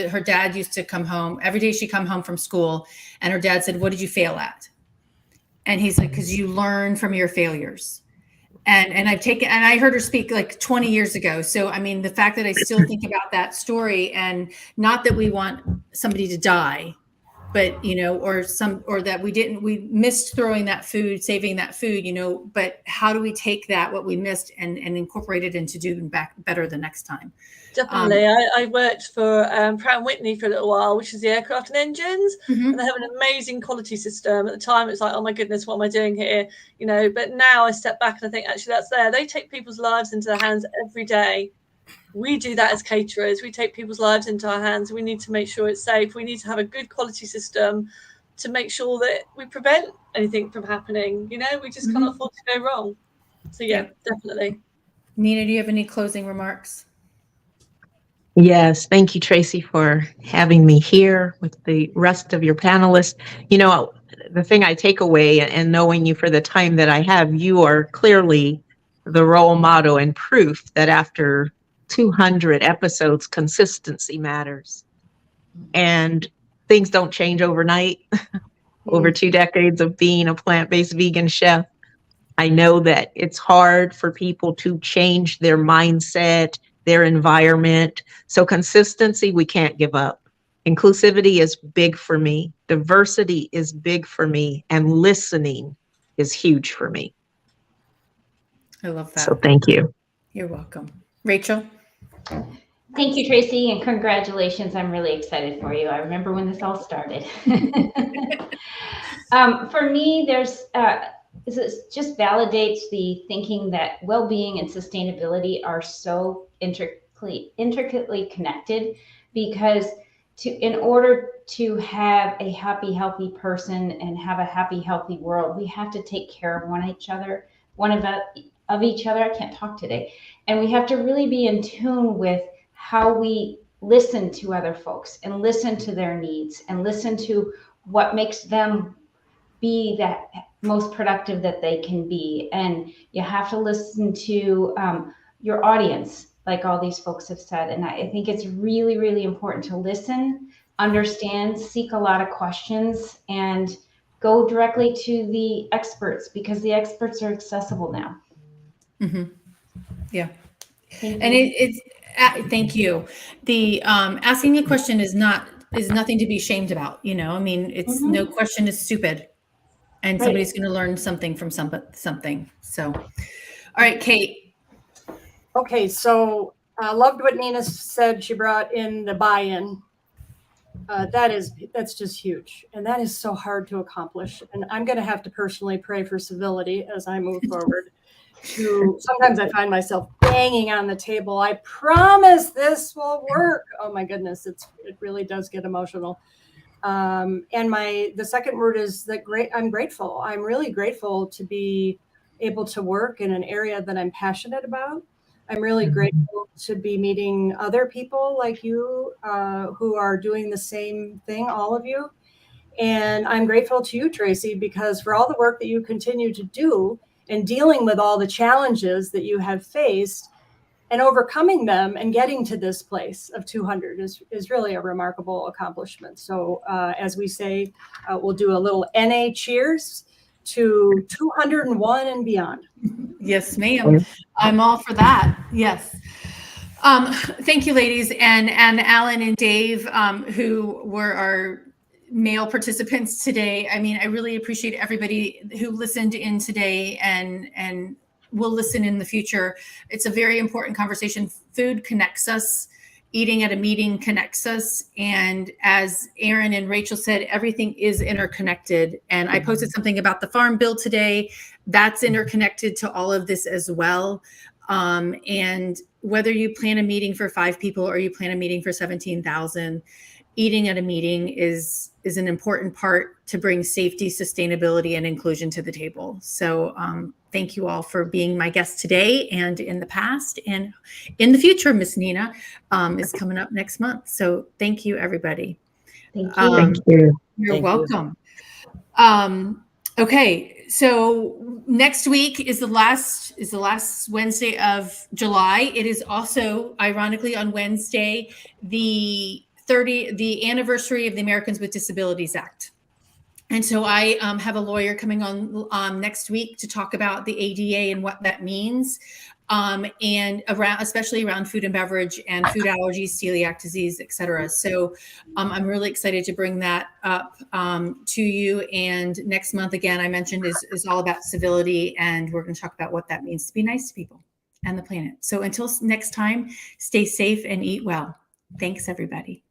her dad used to come home every day. She'd come home from school and her dad said, "What did you fail at?" And he's like, "'Cause you learn from your failures." And I heard her speak like 20 years ago. So, I mean, the fact that I still think about that story, and not that we want somebody to die, but, you know, or that we missed throwing that food, saving that food, you know, but how do we take what we missed and incorporate it into doing better the next time? Definitely. I worked for Pratt & Whitney for a little while, which is the aircraft and engines, and they have an amazing quality system. At the time, it's like, oh my goodness, what am I doing here? You know, but now I step back and I think, actually, that's there. They take people's lives into their hands every day. We do that as caterers. We take people's lives into our hands. We need to make sure it's safe. We need to have a good quality system to make sure that we prevent anything from happening. You know, we just cannot afford to go wrong. So yeah, definitely. Nina, do you have any closing remarks? Yes, thank you, Tracy, for having me here with the rest of your panelists. You know, the thing I take away, and knowing you for the time that I have, you are clearly the role model and proof that after 200 episodes, consistency matters. And things don't change overnight. Over 2 decades of being a plant-based vegan chef, I know that it's hard for people to change their mindset, their environment. So consistency, we can't give up. Inclusivity is big for me. Diversity is big for me. And listening is huge for me. I love that. So thank you. You're welcome. Rachel? Thank you, Tracy, and congratulations. I'm really excited for you. I remember when this all started. For me, this just validates the thinking that well-being and sustainability are so intricately connected, because in order to have a happy, healthy person and have a happy, healthy world, we have to take care of each other. I can't talk today. And we have to really be in tune with how we listen to other folks and listen to their needs and listen to what makes them be that most productive that they can be. And you have to listen to your audience, like all these folks have said. And I think it's really, really important to listen, understand, seek a lot of questions, and go directly to the experts, because the experts are accessible now. Yeah. And thank you. The asking a question is nothing to be ashamed about. You know, I mean, it's no question is stupid, and somebody's going to learn something from something. So, all right, Kate. Okay, so I loved what Nina said. She brought in the buy-in. That's just huge, and that is so hard to accomplish. And I'm going to have to personally pray for civility as I move forward. Sometimes I find myself banging on the table. I promise this will work. Oh my goodness, it really does get emotional. And the second word is that I'm grateful. I'm really grateful to be able to work in an area that I'm passionate about. I'm really grateful to be meeting other people like you who are doing the same thing, all of you. And I'm grateful to you, Tracy, because for all the work that you continue to do and dealing with all the challenges that you have faced and overcoming them and getting to this place of 200 is really a remarkable accomplishment. So as we say, we'll do a little NA cheers to 201 and beyond. Yes, ma'am. I'm all for that. Yes. Thank you, ladies, and Alan and Dave, who were our male participants today. I mean, I really appreciate everybody who listened in today and will listen in the future. It's a very important conversation. Food connects us. Eating at a meeting connects us. And as Aaron and Rachel said, everything is interconnected. And I posted something about the farm bill today. That's interconnected to all of this as well. And whether you plan a meeting for 5 people or you plan a meeting for 17,000, eating at a meeting is an important part to bring safety, sustainability, and inclusion to the table. So thank you all for being my guest today and in the past and in the future. Miss Nina is coming up next month. So thank you, everybody. Thank you. Thank you. You're welcome. Okay, so next week is the last Wednesday of July. It is also, ironically, on Wednesday, the anniversary of the Americans with Disabilities Act. And so I have a lawyer coming on next week to talk about the ADA and what that means, and especially around food and beverage and food allergies, celiac disease, et cetera. So I'm really excited to bring that up to you. And next month, again, I mentioned is all about civility, and we're going to talk about what that means to be nice to people and the planet. So until next time, stay safe and eat well. Thanks, everybody.